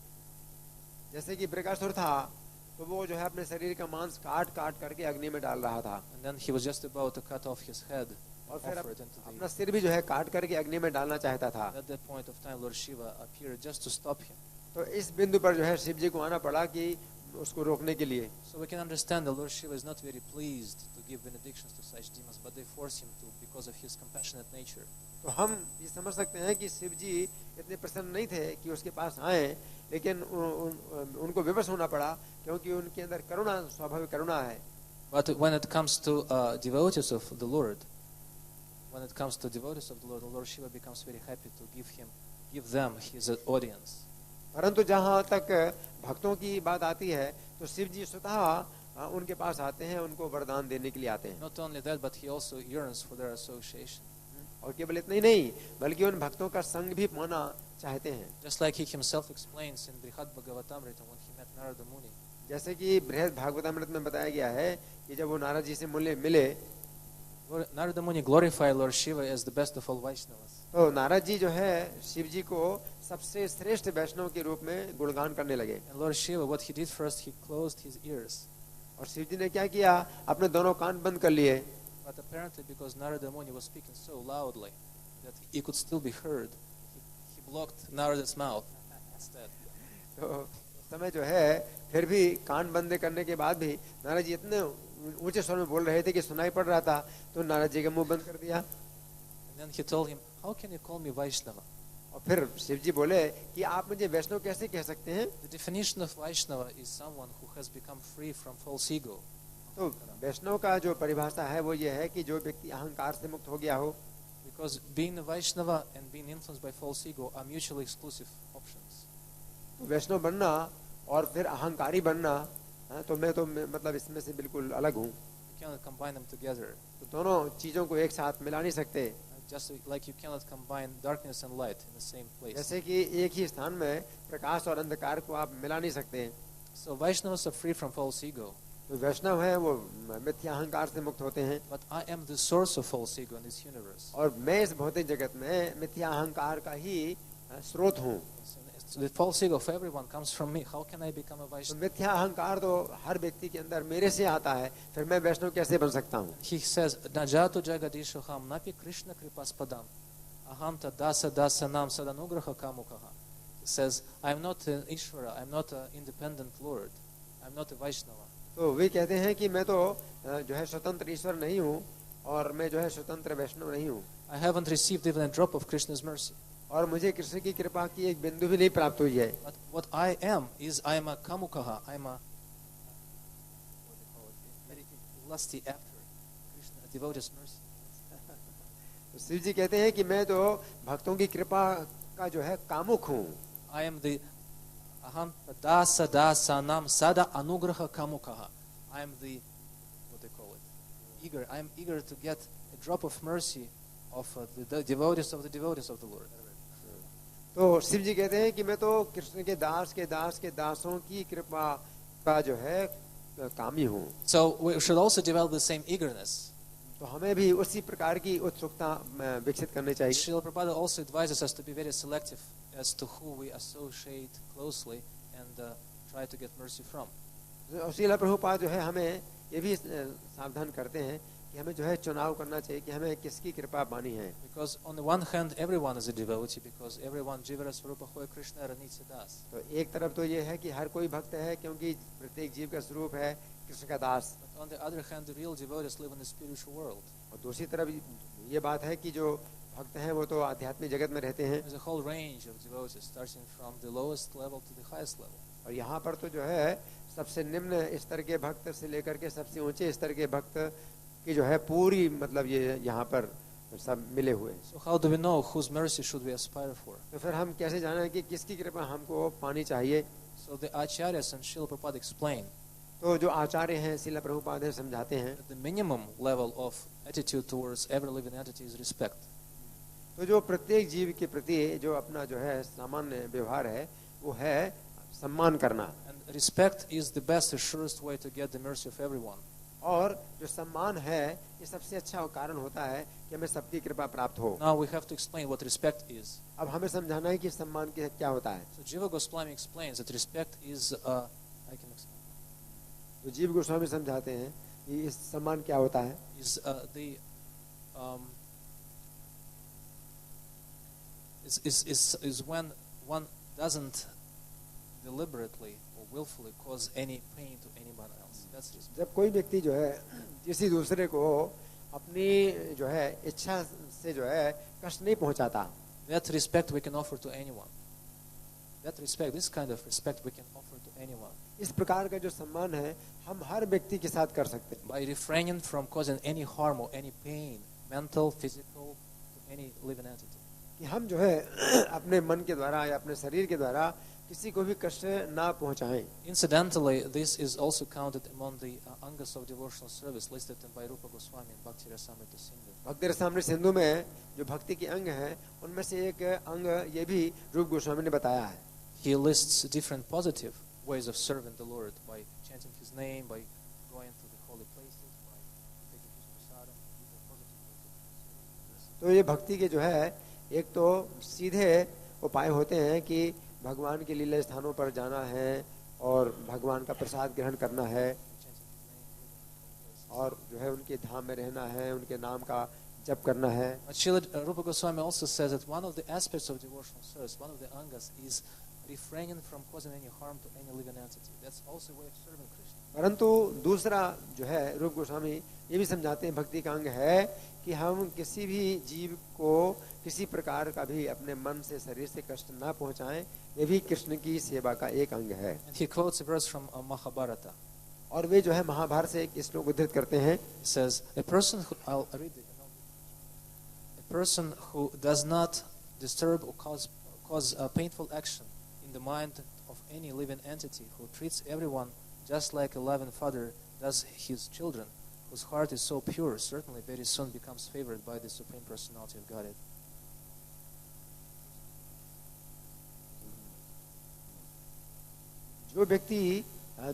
जैसे कि वृकासुर था तो वो जो है अपने शरीर का मांस काट काट करके अग्नि में डाल रहा था, And then he was just about to cut off his head और and फिर offer it into अपना the... सिर भी जो है काट करके अग्नि में डालना चाहता था। At that point of time, Lord Shiva appeared just to stop him. तो इस बिंदु पर जो है शिव जी को आना पड़ा कि उसको रोकने के लिए। So we can understand that Lord Shiva is not very pleased to give benedictions to such demons, but they force him to because of his compassionate nature. तो हम ये समझ सकते हैं कि शिव जी इतने प्रसन्न नहीं थे कि उसके पास आए, लेकिन उनको विवश होना पड़ा क्योंकि उनके अंदर करुणा, स्वाभाविक करुणा है। But when it comes to devotees of the Lord, the Lord Shiva becomes very happy to give them his audience. परंतु जहाँ तक भक्तों की बात आती है तो शिव जी स्वतः उनके पास आते हैं, उनको वरदान देने के लिए आते हैं। Not only that, but he also yearns for their association. और केवल इतना ही नहीं बल्कि उन भक्तों का संग भी पाना चाहते हैं। Just like he himself explains in Brihad Bhagavatamrita when he met Narada Muni. जैसे कि बृहद भागवतामृत में बताया गया है कि जब वो नारद जी से मिले Narada Muni glorified Lord Shiva as the best of all Vaishnavas. तो नारद जी जो है शिव जी को सबसे श्रेष्ठ वैष्णव के रूप में गुणगान करने लगे। And Lord Shiva, what he did first, he closed his ears. और शिव जी ने क्या किया, अपने दोनों कान बंद कर लिए। But apparently, because Narada Muni was speaking so loudly that he could still be heard, he blocked Narada's mouth instead. तो उस समय जो है फिर भी कान बंद करने के बाद भी नारद जी इतने ऊंचे स्वर में बोल रहे थे कि सुनाई पड़ रहा था, तो नारद जी का मुंह बंद कर दिया। And then he told him, "How can you call me Vaishnava?" और फिर शिव जी बोले कि आप मुझे वैष्णव कैसे कह सकते हैं? The definition of Vaishnava is someone who has become free from false ego. तो वैष्णव का जो परिभाषा है वो ये है कि जो व्यक्ति अहंकार से मुक्त हो गया हो। Because being a Vaishnava and being influenced by false ego are mutually exclusive options. तो वैष्णव बनना और फिर अहंकारी बनना, तो मैं तो मतलब इसमें से बिल्कुल अलग हूँ। You cannot combine them together. तो दोनों चीजों को एक साथ मिला नहीं सकते। Just like you cannot combine darkness and light in the same place. जैसे कि एक ही स्थान में प्रकाश और अंधकार को आप मिला नहीं सकते। So Vaishnavas are free from false ego. तो वैष्णव है वो मिथ्या अहंकार से मुक्त होते हैं। But I am the source of false ego in this universe. और मैं इस भौतिक जगत में मिथ्या अहंकार का ही स्रोत हूँ। So the false ego of everyone comes from me. How can I become a तो Vaishnava? मिथ्या अहंकार तो हर व्यक्ति के अंदर मेरे से आता है, फिर मैं वैष्णव कैसे बन सकता हूँ? He says, "Najatu jagadishuham napi Krishna kripaspadam ahanta dasa dasanam sadanugraha kamukaha." He says, "I am not an Ishvara. I am not an independent Lord. I am not a Vaishnava." तो वे कहते हैं कि मैं तो जो है स्वतंत्र ईश्वर नहीं हूँ और मैं जो है स्वतंत्र वैष्णव नहीं हूँ, I haven't received even a drop of Krishna's mercy. और मुझे कृष्ण की कृपा की एक बिंदु भी नहीं प्राप्त हुई है। But what I am is I am a kamukaha. I am a very lusty after Krishna, a devotee's mercy. तो शिव जी कहते हैं कि मैं तो भक्तों की कृपा का जो है कामुक हूँ। I am the aham dasa dasanam sada anugraha kamukaha. I am the, what they call it, eager. I am eager to get a drop of mercy of the devotees of the Lord. तो शिव जी कहते हैं कि मैं तो कृष्ण के दास के दासों की कृपा का जो है कामी हूँ। So we should also develop the same eagerness. तो हमें भी उसी प्रकार की उत्सुकता विकसित करनी चाहिए। Srila Prabhupada also advises us to be very selective as to who we associate closely and try to get mercy from. Srila Prabhupada जो है हमें ये भी सावधान करते हैं कि हमें जो है चुनाव करना चाहिए कि हमें किसकी कृपा पानी है। Because on the one hand, everyone is a devotee, because everyone Jivara Swarupa Hoya Krishna Ranitya Das. तो एक तरफ तो ये है कि हर कोई भक्त है क्योंकि प्रत्येक जीव का स्वरूप है कृष्ण का दास, But on the other hand, the real devotees live in the spiritual world. और दूसरी तरफ ये बात है कि जो भक्त हैं वो तो आध्यात्मिक जगत में रहते हैं, There's a whole range of devotees, starting from the lowest level to the highest level. और यहाँ पर तो जो है सबसे निम्न स्तर के भक्त से लेकर के सबसे ऊंचे स्तर के भक्त की जो है पूरी मतलब ये यहाँ पर सब मिले हुए हैं। So how do we know whose mercy should we aspire for? तो फिर हम कैसे जाने कि किसकी कृपा हमको पानी चाहिए? So the Acharyas and Srila Prabhupada explain तो जो आचार्य हैं श्रील प्रभुपाद हैं समझाते हैं that the minimum level of attitude towards every living entity is respect. तो जो प्रत्येक जीव के प्रति जो अपना जो है सामान्य व्यवहार है वो है सम्मान करना, And respect is the best and surest way to get the mercy of everyone. और जो सम्मान है ये सबसे अच्छा कारण होता है कि हमें सबकी कृपा प्राप्त हो। Now we have to explain what respect is. अब हमें समझाना है कि सम्मान क्या होता है। So Jiva Goswami explains that respect is, I can explain, तो जीव गोस्वामी समझाते हैं कि इस सम्मान क्या होता है। Is when one doesn't deliberately or willfully cause any pain to anyone else. That's respect. जब कोई व्यक्ति जो है किसी दूसरे को अपनी जो है इच्छा से जो है कष्ट नहीं पहुंचाता, That respect we can offer to anyone. That respect, this kind of respect we can offer to anyone. इस प्रकार का जो सम्मान है हम हर व्यक्ति के साथ कर सकते हैं By refraining from causing any harm or any pain, mental, physical, to any living entity. कि हम जो है अपने मन के द्वारा या अपने शरीर के द्वारा किसी को भी कष्ट ना पहुंचाएं। Incidentally, this is also counted among the angas of devotional service listed in by Rupa Goswami and Bhakti Rasamrita Sindhu. भक्ति रसामृत सिंधु में जो भक्ति के अंग हैं उनमें से एक अंग ये भी रूप गोस्वामी ने बताया है। He lists different positive ways of serving the Lord by chanting His name, by going to the holy places, by taking His prasadam. These are positive ways of serving. तो ये भक्ति के जो है एक तो सीधे उपाय होते हैं कि भगवान के लीला स्थानों पर जाना है और भगवान का प्रसाद ग्रहण करना है और जो है उनके धाम में रहना है, उनके नाम का जप करना है। But Srila Rupa Goswami also says that one of the aspects of devotional service, one of the angas, is refraining from causing any harm to any living entity. That's also a way of serving Krishna. परंतु दूसरा जो है रूप गोस्वामी ये भी समझाते हैं भक्ति का अंग है कि हम किसी भी जीव को किसी प्रकार का भी अपने मन से शरीर से कष्ट ना पहुंचाएं, ये भी कृष्ण की सेवा का एक अंग है। And he quotes a verse from Mahabharata. और वे जो है महाभारत से एक श्लोक उद्धृत करते हैं। It says, a person who does not disturb or cause a painful action in the mind of any living entity, who treats everyone just like a loving father does his children, whose heart is so pure, certainly very soon becomes favored by the Supreme Personality of Godhead. जो व्यक्ति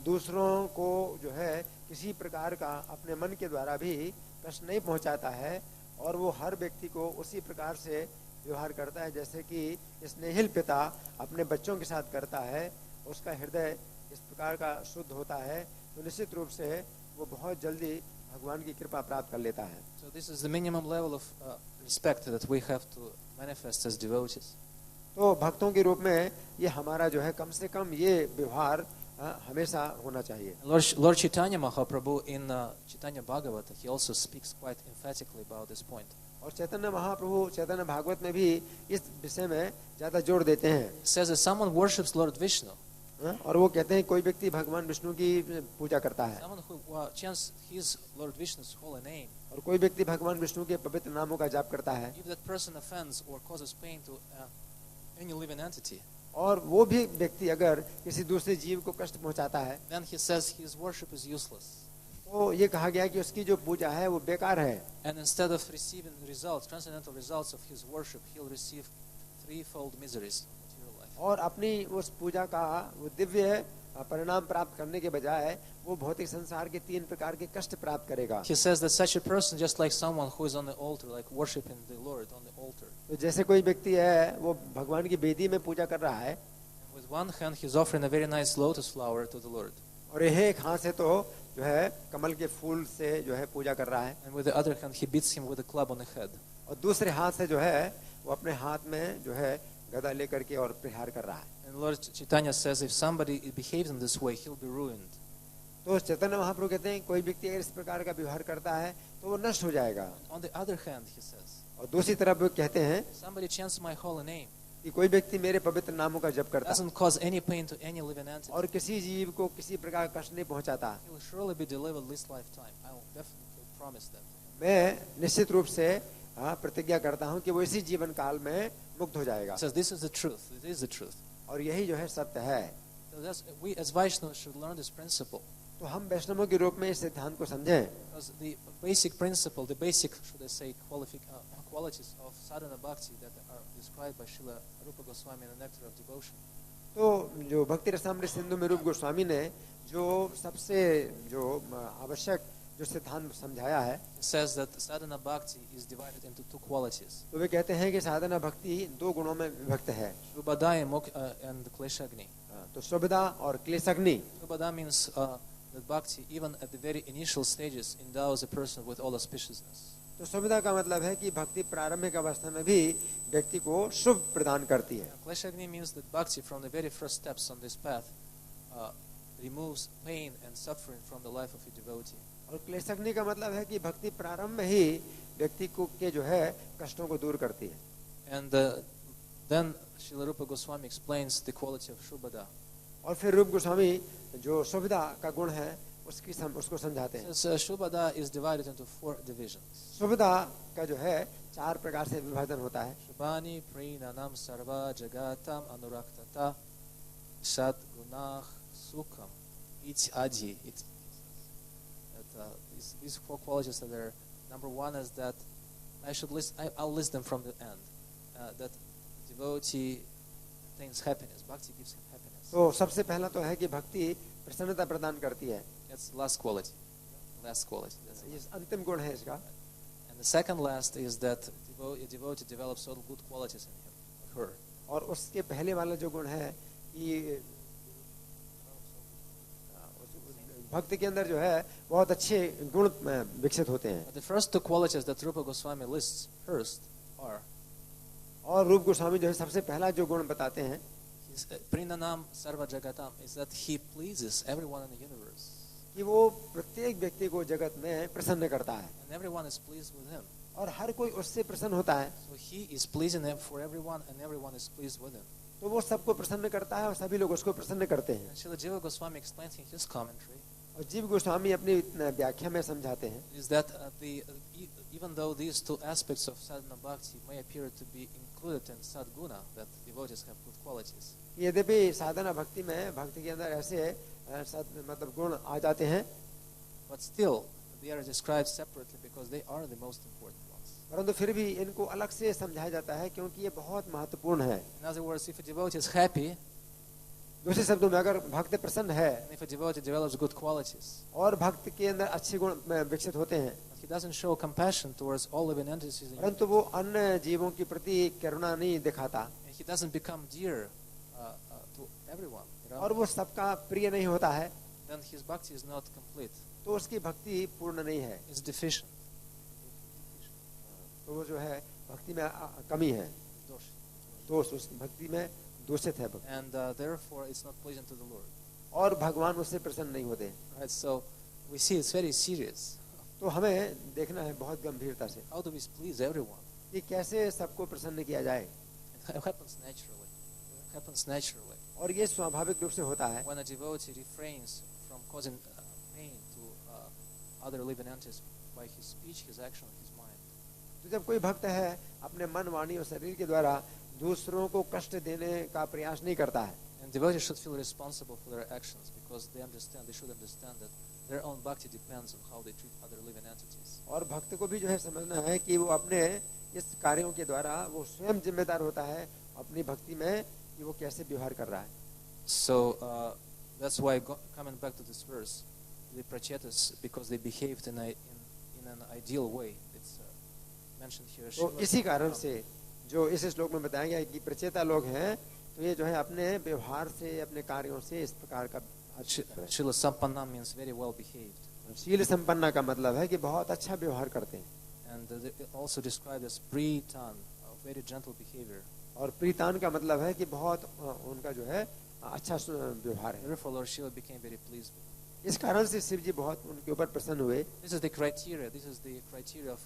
दूसरों को जो है किसी प्रकार का अपने मन के द्वारा भी कष्ट नहीं पहुंचाता है और वो हर व्यक्ति को उसी प्रकार से व्यवहार करता है जैसे कि स्नेहिल पिता अपने बच्चों के साथ करता है, उसका हृदय इस प्रकार का शुद्ध होता है तो निश्चित रूप से वो बहुत जल्दी भगवान की कृपा प्राप्त कर लेता है। So this is the minimum level of respect that we have to manifest as devotees. तो भक्तों के रूप में ये हमारा जो है कम से कम ये व्यवहार हमेशा होना चाहिए। Lord Chaitanya Mahaprabhu in Chaitanya Bhagavata, he also speaks quite emphatically about this point. और चैतन्य महाप्रभु चैतन्य भागवत में भी इस विषय में ज्यादा जोर देते हैं। It says that someone worships Lord Vishnu, और वो कहते हैं कोई व्यक्ति भगवान विष्णु की पूजा करता है someone who chants his Lord Vishnu's holy name, और कोई व्यक्ति भगवान विष्णु के पवित्र नामों का जाप करता है if that person offends or causes pain to any living entity, और वो भी व्यक्ति अगर किसी दूसरे जीव को कष्ट पहुंचाता है then he says his worship is useless. तो ये कहा गया कि उसकी जो पूजा है वो बेकार है And instead of receiving results, transcendental results of his worship, he'll receive threefold miseries of material life. और अपनी उस पूजा का वो दिव्य परिणाम प्राप्त करने के बजाय वो भौतिक संसार के 3 प्रकार के कष्ट प्राप्त करेगा। He says that such a person, just like someone who is on the altar, like worshiping the Lord on the altar. तो जैसे कोई व्यक्ति है वो भगवान की वेदी में पूजा कर रहा है And with one hand, he's offering a very nice lotus flower to the Lord. और एक हाथ से तो जो है कमल के फूल से जो है पूजा कर रहा है, and with the other hand he beats him with a club on the head. और दूसरे हाथ से जो है वो अपने हाथ में जो है गदा लेकर के और प्रहार कर रहा है। And Lord Chaitanya says if somebody behaves in this way, he'll be ruined. तो चैतन्य महाप्रभु कहते हैं कोई व्यक्ति अगर इस प्रकार का व्यवहार करता है तो वो नष्ट हो जाएगा। On the other hand, he says, और दूसरी तरफ वो कहते हैं somebody chants my holy name, कि कोई व्यक्ति मेरे पवित्र नामों का जप करता है doesn't cause any pain to any living entity, और किसी जीव को किसी प्रकार का कष्ट नहीं पहुंचाता, he will surely be delivered this lifetime. I will definitely promise that. मैं निश्चित रूप से प्रतिज्ञा करता हूं कि वो इसी जीवन काल में मुक्त हो जाएगा। He says this is the truth. It is the truth. और यही जो है सत्य है। So that's, we as Vaishnavas should learn this principle. तो हम वैष्णवों के रूप में इस सिद्धांत को समझें Because the basic principle, the basic, should I say, qualities of sadhana bhakti that are described by Srila Rupa Goswami in the Nectar of Devotion. तो जो भक्ति रसामृत सिंधु में रूप गोस्वामी ने जो सबसे जो आवश्यक जो सिद्धांत समझाया है, It says that sadhana bhakti is divided into two qualities, तो वे कहते हैं कि साधना भक्ति दो गुणों में विभक्त है। Shubhada and Kleshagni. तो शुभदा और क्लेशग्नि। Shubhada means that bhakti, even at the very initial stages, endows a person with all auspiciousness. तो शुभदा का मतलब है कि भक्ति प्रारंभिक अवस्था में भी व्यक्ति को शुभ प्रदान करती है। Kleshagni means that bhakti, from the very first steps on this path, removes pain and suffering from the life of a devotee. और क्लेशग्नि का मतलब है कि भक्ति प्रारंभ में ही व्यक्ति को के जो है कष्टों को दूर करती है। And then Srila Rupa Goswami explains the quality of Shubhada. और फिर रूप गोस्वामी जो शुभदा का गुण है उसको समझाते हैं। Says Shubhada is divided into 4 divisions. Shubhada का जो है 4 प्रकार से विभाजन होता है। Shubhani Prinanam Sarva Jagatam Anuraktata Shat Gunach Sukham Iti Adi. These 4 qualities that are, number 1 is that I'll list them from the end. That devotee attains happiness. Bhakti gives him happiness. तो सबसे पहला तो है कि भक्ति प्रसन्नता प्रदान करती है। That's the last quality. Last quality. That's ये अंतिम गुण है इसका। And the second last is that a devotee develops all good qualities in him, or her. और उसके पहले वाला जो गुण है कि भक्ति के अंदर जो है बहुत अच्छे गुण विकसित होते हैं। But the first 2 qualities that Rupa Goswami lists first are और रूप गोस्वामी जो है सबसे पहला जो गुण बताते हैं Prinanam Sarva Jagatam, is that he pleases everyone in the universe. कि वो प्रत्येक व्यक्ति को जगत में प्रसन्न करता है And everyone is pleased with him. और हर कोई उससे प्रसन्न होता है। So he is pleasing him for everyone and everyone is pleased with him. तो वो सबको प्रसन्न करता है और सभी लोग उसको प्रसन्न करते हैं। And Srila Jiva Goswami explains in his commentary और जीव गोस्वामी अपनी व्याख्या में समझाते हैं is that even though these 2 aspects of sadhana bhakti may appear to be included in sadguna, that devotees have good qualities, यद्यपि साधना भक्ति में भक्ति के अंदर ऐसे मतलब गुण आ जाते हैं, but still they are described separately because they are the most important ones. परंतु फिर भी इनको अलग से समझाया जाता है क्योंकि ये बहुत महत्वपूर्ण है। In other words, if a devotee is happy, दूसरे शब्दों में अगर भक्त प्रसन्न है and if a devotee develops good qualities, और भक्त के अंदर अच्छे गुण विकसित होते हैं, but he doesn't show compassion towards all living entities in परंतु वो अन्य जीवों के प्रति करुणा नहीं दिखाता and he doesn't become dear to everyone, और वो सबका प्रिय नहीं होता है, then his bhakti is not complete. तो उसकी भक्ति पूर्ण नहीं है। It's deficient. तो वो जो है भक्ति में कमी है, दोष उस भक्ति में दूषित है भक्ति। And therefore it's not pleasing to the Lord. और भगवान उससे प्रसन्न नहीं होते। Right? So we see it's very serious. तो हमें देखना है बहुत गंभीरता से How do we please everyone? कि कैसे सबको प्रसन्न किया जाए। It happens naturally. It happens naturally. और ये स्वाभाविक रूप से होता है When a devotee refrains from causing pain to other living entities by his speech, his action, his mind. तो जब कोई भक्त है अपने मन वाणी और शरीर के द्वारा दूसरों को कष्ट देने का प्रयास नहीं करता है, And devotees should feel responsible for their actions because they should understand that their own bhakti depends on how they treat other living entities. और भक्त को भी जो है समझना है कि वो अपने इस कार्यों के द्वारा वो स्वयं जिम्मेदार होता है अपनी भक्ति में कि वो कैसे व्यवहार कर रहा है। So that's why coming back to this verse, the prachetas, because they behaved in an ideal way, it's mentioned here. तो इसी कारण से जो इस श्लोक में बताया गया है कि प्रचेता लोग हैं तो ये जो है अपने व्यवहार से अपने कार्यों से इस प्रकार का Shila Sampannam means very well behaved. शील संपन्ना का मतलब है कि बहुत अच्छा व्यवहार करते हैं, And they also described as Pritan, very gentle behavior. और प्रीतान का मतलब है कि बहुत उनका जो है अच्छा व्यवहार है। Therefore, Lord Shiva became very pleased with them. इस कारण से शिव जी बहुत उनके ऊपर प्रसन्न हुए। This is the criteria. This is the criteria of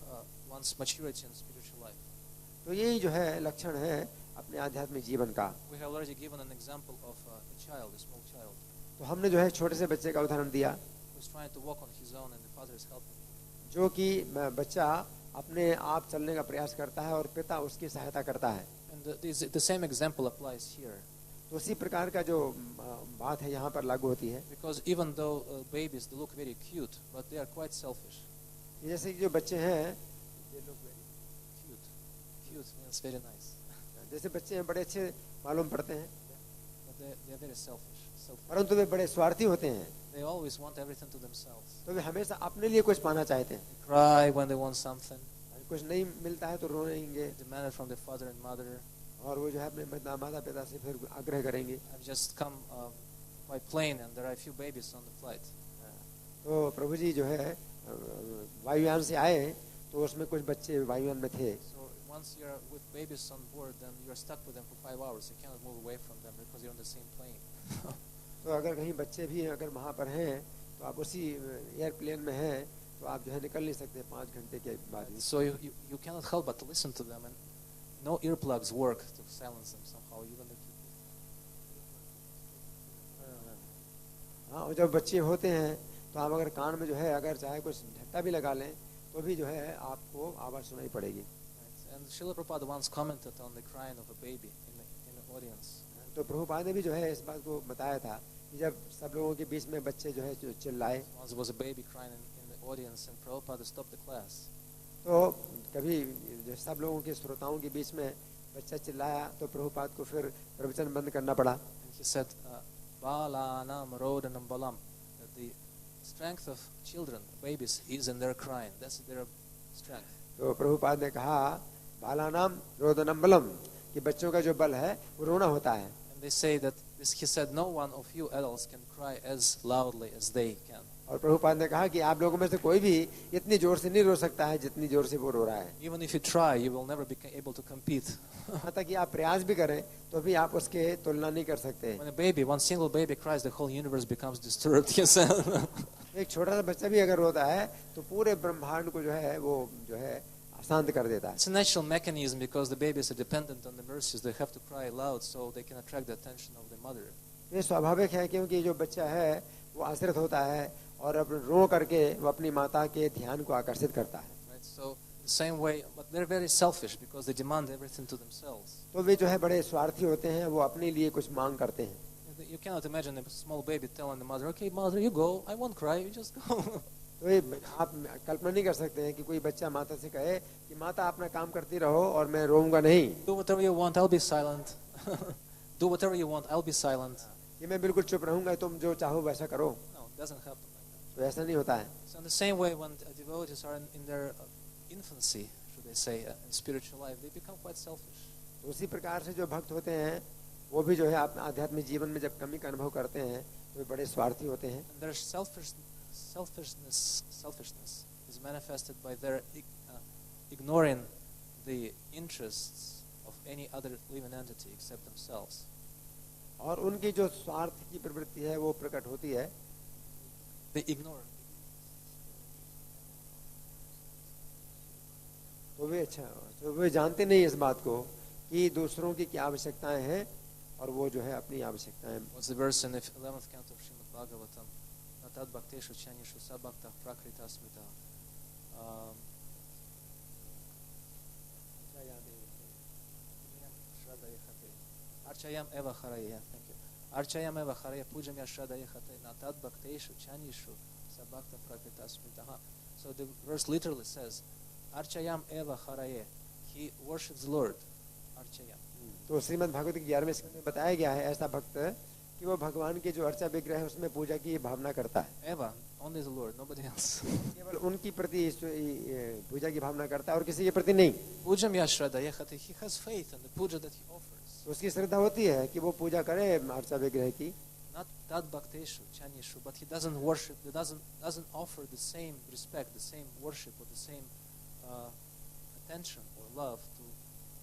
one's maturity in spiritual life. तो यही जो है लक्षण है अपने आध्यात्मिक जीवन का। We have already given an example of a child, a small child, तो हमने जो है छोटे से बच्चे का उदाहरण दिया, who's trying to walk on his own and the father is helping him. जो कि बच्चा अपने आप चलने का प्रयास करता है और पिता उसकी सहायता करता है। And the same example applies here. तो उसी प्रकार का जो बात है यहाँ पर लागू होती है। Because even though babies, they look very cute, but they are quite selfish. जैसे कि जो बच्चे हैं, Cute. Cute means very nice. जैसे बच्चे हैं बड़े अच्छे मालूम पड़ते हैं, But they are very selfish. परंतु वे बड़े स्वार्थी होते हैं। They always want everything to themselves. तो वे हमेशा अपने लिए कुछ पाना चाहते हैं। They cry when they want something. कुछ नहीं मिलता है तो रोएंगे, They demand it from their father and mother. और वो जो है अपने माता पिता से फिर आग्रह करेंगे। I've just come by plane and there are a few babies on the flight. तो प्रभु जी जो है वायुयान से आए तो उसमें कुछ बच्चे वायुयान में थे। So once you're with babies on board, then you're stuck with them for 5 hours. You cannot move away from them because you're on the same plane. तो अगर कहीं बच्चे भी अगर वहाँ पर हैं तो आप उसी एयरप्लेन में हैं तो आप जो है निकल नहीं सकते 5 घंटे के बाद ही। So you cannot help but to listen to them, and no earplugs work to silence them somehow. Even if हाँ, और जब बच्चे होते हैं तो आप अगर कान में जो है अगर चाहे कुछ झट्टा भी लगा लें तो भी जो है आपको आवाज़ सुनाई पड़ेगी। And Srila Prabhupada once commented on the crying of a baby in the audience. तो प्रभुपाद ने भी जो है इस बात को बताया था कि जब सब लोगों के बीच में बच्चे जो है चिल्लाए, Once there was a baby crying in the audience, and Prabhupada stopped the class. तो कभी जो सब लोगों के श्रोताओं के बीच में बच्चा चिल्लाया तो प्रभुपाद को फिर प्रवचन बंद करना पड़ा। And he said, "Balanam rodanam balam." That the strength of children, babies, is in their crying. That's their strength. तो प्रभुपाद ने कहा बालानाम रोदनम बलम, कि बच्चों का जो बल है वो रोना होता है। And they say that he said, no one of you adults can cry as loudly as they can. और प्रभुपाद ने कहा कि आप लोगों में से कोई भी इतनी जोर से नहीं रो सकता है जितनी जोर से वो रो रहा है। Even if you try, you will never be able to compete. यहाँ तक कि आप प्रयास भी करें तो भी आप उसके तुलना नहीं कर सकते। When one single baby cries, the whole universe becomes disturbed. Yes. एक छोटा सा बच्चा भी अगर रोता है तो पूरे ब्रह्मांड को जो है वो जो है शांत कर देता है। It's a natural mechanism because the babies are dependent on the mercies. They have to cry loud so they can attract the attention of the mother. ये स्वाभाविक है क्योंकि जो बच्चा है वो आश्रित होता है और अब रो करके वो अपनी माता के ध्यान को आकर्षित करता है। Right. So the same way, but they're very selfish because they demand everything to themselves. तो वे जो है बड़े स्वार्थी होते हैं, वो अपने लिए कुछ मांग करते हैं। You cannot imagine a small baby telling the mother, "Okay, mother, you go. I won't cry. You just go." तो ये आप कल्पना नहीं कर सकते हैं कि कोई बच्चा माता से कहे कि माता अपना काम करती रहो और मैं रोऊंगा नहीं। Do whatever you want. I'll be silent. Do whatever you want. I'll be silent. कि मैं बिल्कुल चुप रहूंगा, तुम जो चाहो वैसा करो। No, it doesn't happen like that. तो ऐसा नहीं होता है। So in the same way, when devotees are in their infancy, should they say, in spiritual life, they become quite selfish. तो उसी प्रकार से जो भक्त होते हैं वो भी जो है अपने आध्यात्मिक जीवन में जब कमी का अनुभव करते हैं तो वे बड़े स्वार्थी होते हैं। And their selfishness is manifested by their ignoring the interests of any other living entity except themselves. और उनकी जो स्वार्थ की प्रवृत्ति है वो प्रकट होती है। They ignore. तो वे जानते नहीं इस बात को कि दूसरों की क्या आवश्यकताएं हैं और वो जो है अपनी आवश्यकताएं। What's the verse in the 11th canto of Srimad Bhagavatam? Natad bhakteshu chanishu sabhakta prakrita smita. Archayam eva charaya. Thank you. Archayam eva charaya pujam yashrada yechate. Natad bhakteshu chanishu sabhakta prakrita smita. So the verse literally says, Archayam eva charaya. He worships the Lord. Archayam. तो श्रीमद् भागवत के 11वें स्कंद में बताया गया है ऐसा भक्त कि वो भगवान के जो अर्चा विग्रह है उसमें पूजा की भावना करता है। Eva, only the Lord, nobody else. केवल उनकी प्रति पूजा की भावना करता है और किसी के प्रति नहीं। Pujam yashrada yechate. He has faith in the puja that he offers. तो उसकी श्रद्धा होती है कि वो पूजा करे अर्चा विग्रह की। not tad bhakteshu, chanishu, but he doesn't worship, he doesn't offer the same respect, the same worship, or the same attention or love to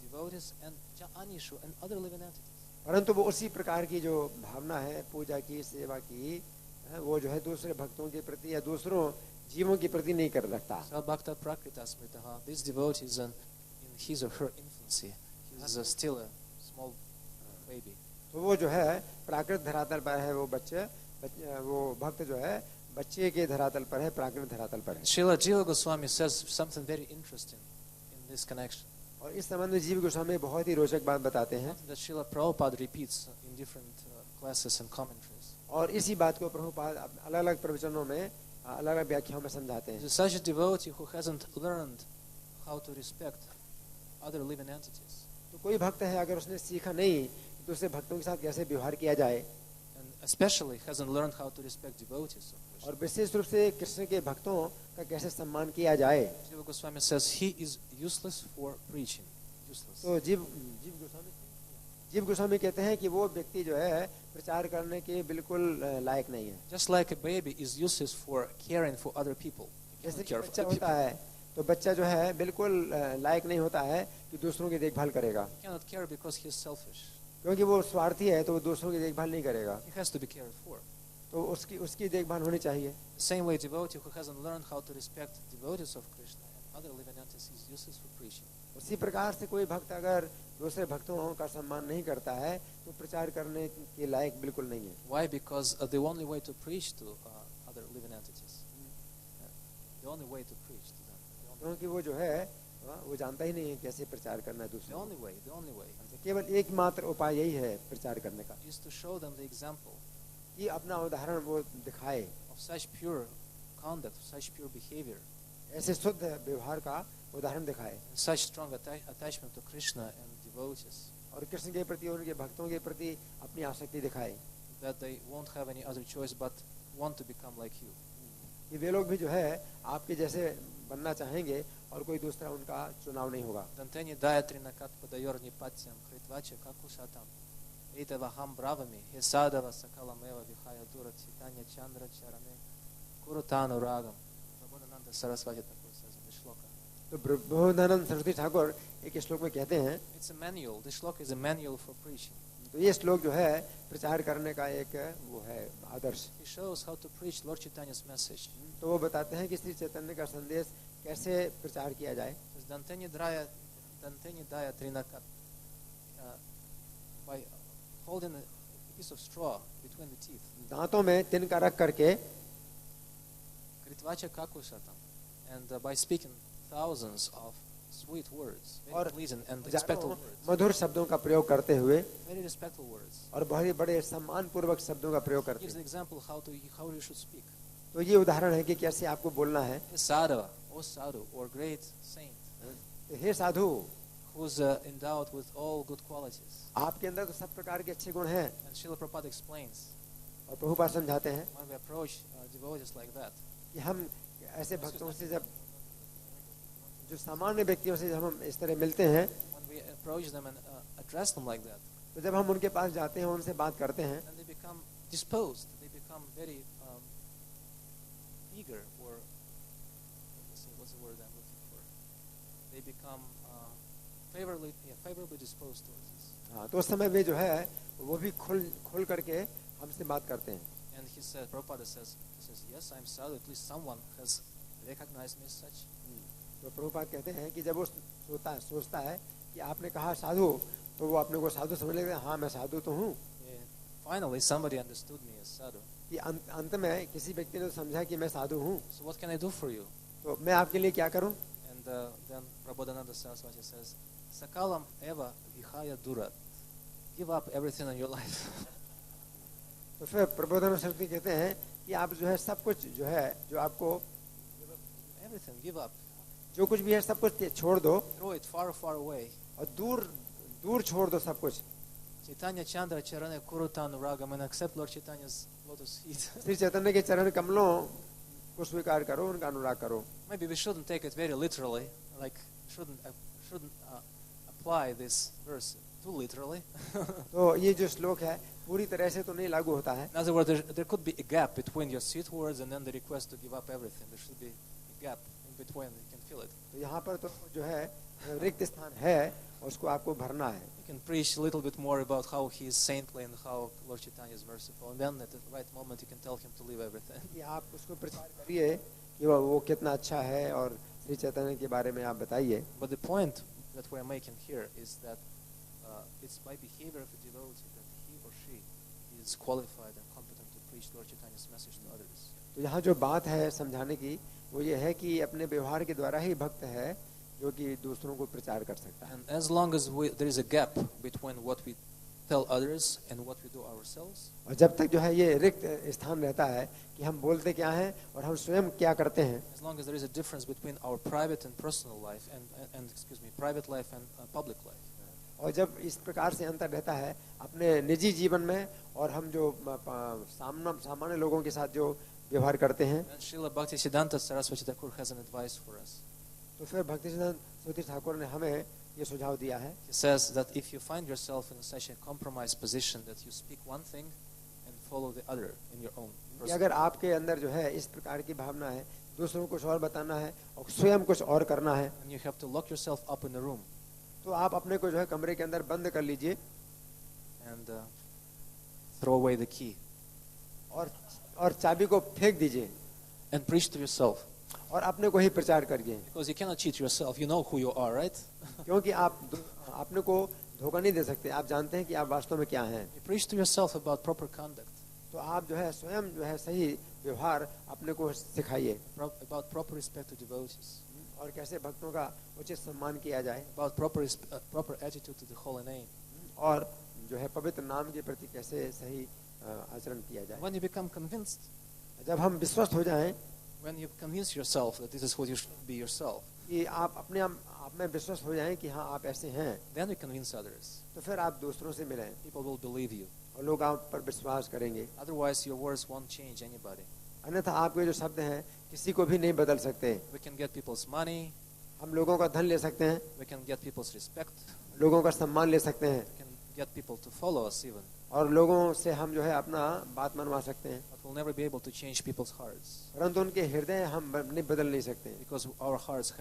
devotees and anishu and other living entities. परंतु वो उसी प्रकार की जो भावना है पूजा की, सेवा की, वो जो है दूसरे भक्तों के प्रति या दूसरों जीवों के प्रति नहीं कर रखता. So Bhakta Prakrita Smritaha, this devotee is in his or her infancy. He is still a small baby. तो वो जो है प्राकृत धरातल पर है, वो भक्त जो है बच्चे के धरातल पर है, प्राकृत धरातल पर है. Srila Jiva Goswami says something very interesting in this connection. और इस संबंध में जीव गोस्वामी बहुत ही रोचक बात बताते हैं. That Srila Prabhupada repeats in different classes and commentaries. और इसी बात को प्रभुपाद अलग-अलग प्रवचनों में, अलग-अलग व्याख्याओं में समझाते हैं. Such a devotee who hasn't learned how to respect other living entities. तो कोई भक्त है अगर उसने सीखा नहीं कि दूसरे भक्तों के साथ कैसे व्यवहार किया जाए, And especially hasn't learned how to respect devotees of Krishna. और विशेष रूप से कृष्ण के भक्तों का कैसे सम्मान किया जाए, Jiva Goswami says he is useless for preaching. Useless. तो जीव गोस्वामी कहते हैं कि वो व्यक्ति जो है प्रचार करने के बिल्कुल लायक नहीं है. Just like a baby is useless for caring for other people. He जैसे cannot कि care for बच्चा other होता people. है तो बच्चा जो है बिल्कुल लायक नहीं होता है कि दूसरों की देखभाल करेगा, He cannot care because he is selfish. क्योंकि वो स्वार्थी है तो वो दूसरों की देखभाल नहीं करेगा. He has to be cared for. तो उसकी देखभाल होनी चाहिए. The same way devotee who hasn't learned how to respect devotees of Krishna and other living entities is useless for preaching. उसी प्रकार से कोई भक्त अगर दूसरे भक्तों का सम्मान नहीं करता है तो प्रचार करने के लायक बिल्कुल नहीं है. Why? Because the only way to preach to other living entities, the only way to preach to them, क्योंकि वो जो है वो जानता ही नहीं है कैसे प्रचार करना है the दूसरों only way को. केवल एकमात्र उपाय यही है प्रचार करने का is to show them the example कि अपना उदाहरण वो दिखाए, of such pure conduct, such pure behavior, ऐसे शुद्ध व्यवहार का उदाहरण दिखाए, and such strong attachment to Krishna and devotees, और कृष्ण के प्रति उनके भक्तों के प्रति अपनी आसक्ति दिखाए that they won't have any other choice but want to become like you. कि वे लोग भी जो है आपके जैसे बनना चाहेंगे और कोई दूसरा उनका चुनाव नहीं होगा. Danteni dayatrina kat padayorni patyam kritvacha kakusatam etavaham bravami hesadava sakalameva vihaya dura citanya chandra charane kurutanu ragam. Prabodhananda Saraswati Thakur says in the shloka. तो प्रबोधानंद सरस्वती ठाकुर एक श्लोक में कहते हैं, It's a manual. The shloka is a manual for preaching. तो ये श्लोक जो है प्रचार करने का एक वो है आदर्श. He shows how to preach Lord Chaitanya's message. तो वो बताते हैं कि श्री चैतन्य का संदेश कैसे प्रचार किया जाए. Danteni dayatrina kat by holding a piece of straw between the teeth. दांतों में तिनका रख करके Kritvacha kakusatam, and by speaking thousands of sweet words, very और pleasant and respectful words, मधुर शब्दों का प्रयोग करते हुए very respectful words. और बहुत ही बड़े सम्मान पूर्वक शब्दों का प्रयोग करते Gives the हैं. example how you should speak. तो ये उदाहरण है कि कैसे आपको बोलना है. Sadhava, O sadhu, or great saint, तो हे साधु, who's endowed with all good qualities. आपके अंदर तो सब प्रकार के अच्छे गुण हैं. And Srila Prabhupada explains, और प्रभुपाद समझाते हैं when we approach devotees like that, कि हम ऐसे भक्तों से जब जो सामान्य व्यक्तियों से जब हम इस तरह मिलते हैं, when we approach them and address them like that, तो जब हम उनके पास जाते हैं, उनसे बात करते हैं, then they become disposed, they become very eager, or what's the word I'm looking for? They become favorably disposed towards us. हाँ, तो उस समय वे जो है वो भी खुल करके हमसे बात करते हैं. And he said, Prabhupada says, yes, I'm sadhu, at least someone has recognized me as such. तो प्रभुपाद कहते हैं कि जब वो सोचता है कि आपने कहा साधु, तो वो अपने को साधु समझ लेते हैं. हाँ, मैं साधु तो हूँ. Finally, somebody understood me as sadhu. कि अंत में किसी व्यक्ति ने समझा कि मैं साधु हूँ. So what can I do for you? तो मैं आपके लिए क्या करूँ? And then Prabodhananda Saraswati says, Sakalam eva vihaya durat. Give up everything in your life. तो फिर प्रबोधन सरस्वती कहते हैं कि आप जो है सब कुछ जो है जो आपको Everything, give up. जो कुछ भी है सब कुछ छोड़ दो Throw it far, far away. और दूर छोड़ दो सब कुछ. Chaitanya Chandra Charane Kurutanu Ragam, and accept Lord Chaitanya's lotus feet. Shri Chaitanya के चरण कमलों को स्वीकार करो, उनका अनुराग करो. Maybe we shouldn't take it very literally, like shouldn't apply this verse too literally. तो ये जो श्लोक है पूरी तरह से तो नहीं लागू होता है. In other words, there could be a gap between your sweet words and then the request to give up everything. There should be a gap in between. You can feel it. तो यहाँ पर तो जो है रिक्त स्थान है, उसको आपको भरना है. You can preach a little bit more about how he is saintly and how Lord Chaitanya is merciful, and then at the right moment you can tell him to leave everything. कि आप उसको प्रचार करिए कि वो कितना अच्छा है और श्री चैतन्य के बारे में आप बताइए. But the point that we are making here is that it's by behavior of a devotee that he or she is qualified and competent to preach Lord Chaitanya's message to others. तो यहाँ जो बात है समझाने की वो ये है कि अपने व्यवहार के द्वारा ही भक्त है जो कि दूसरों को प्रचार कर सकता है. And as long as there is a gap between what we tell others and what we do ourselves, और जब तक जो है ये रिक्त स्थान रहता है कि हम बोलते क्या हैं और हम स्वयं क्या करते हैं, as long as there is a difference between our private and personal life and private life and public life, और जब इस प्रकार से अंतर रहता है अपने निजी जीवन में और हम जो सामान्य लोगों के साथ जो व्यवहार करते हैं, then Srila Bhaktisiddhanta Saraswati Thakur has an advice for us. तो फिर भक्तिसिद्धांत सरस्वती ठाकुर ने हमें ये सुझाव दिया है. He says that if you find yourself in such a compromised position that you speak one thing and follow the other in your own कि person, अगर आपके अंदर जो है इस प्रकार की भावना है, दूसरों को कुछ और बताना है और स्वयं कुछ और करना है, and you have to lock yourself up in a room तो आप अपने को जो है कमरे के अंदर बंद कर लीजिए and throw away the key और चाबी को फेंक दीजिए and preach to yourself, और अपने को ही प्रचार करिए. because you cannot cheat yourself. You know who you are, right? क्योंकि आप अपने को धोखा नहीं दे सकते, आप जानते हैं कि आप वास्तव में क्या हैं. You preach to yourself about proper conduct, तो आप जो है स्वयं जो है सही व्यवहार अपने को सिखाइए about proper respect to devotees, और कैसे भक्तों का उचित सम्मान किया जाए about proper attitude to the holy name. और जो है पवित्र नाम के प्रति कैसे सही आचरण किया जाए. When you become convinced, जब हम विश्वस्त हो जाएं when you convince yourself that this is what you should be yourself, कि आप अपने आप में विश्वस्त हो जाएं कि हाँ आप ऐसे हैं, then you convince others. तो फिर आप दूसरों से मिलें People will believe you. और लोग आप पर विश्वास करेंगे. Otherwise, your words won't change anybody. अन्यथा आपके जो शब्द हैं किसी को भी नहीं बदल सकते. We can get people's money, हम लोगों का धन ले सकते हैं, we can get people's respect, लोगों का सम्मान ले सकते हैं we can get people to follow us even, और लोगों से हम जो है अपना बात मनवा सकते हैं, but we'll never be able to change people's hearts परंतु उनके हृदय हम नहीं बदल नहीं सकते because our hearts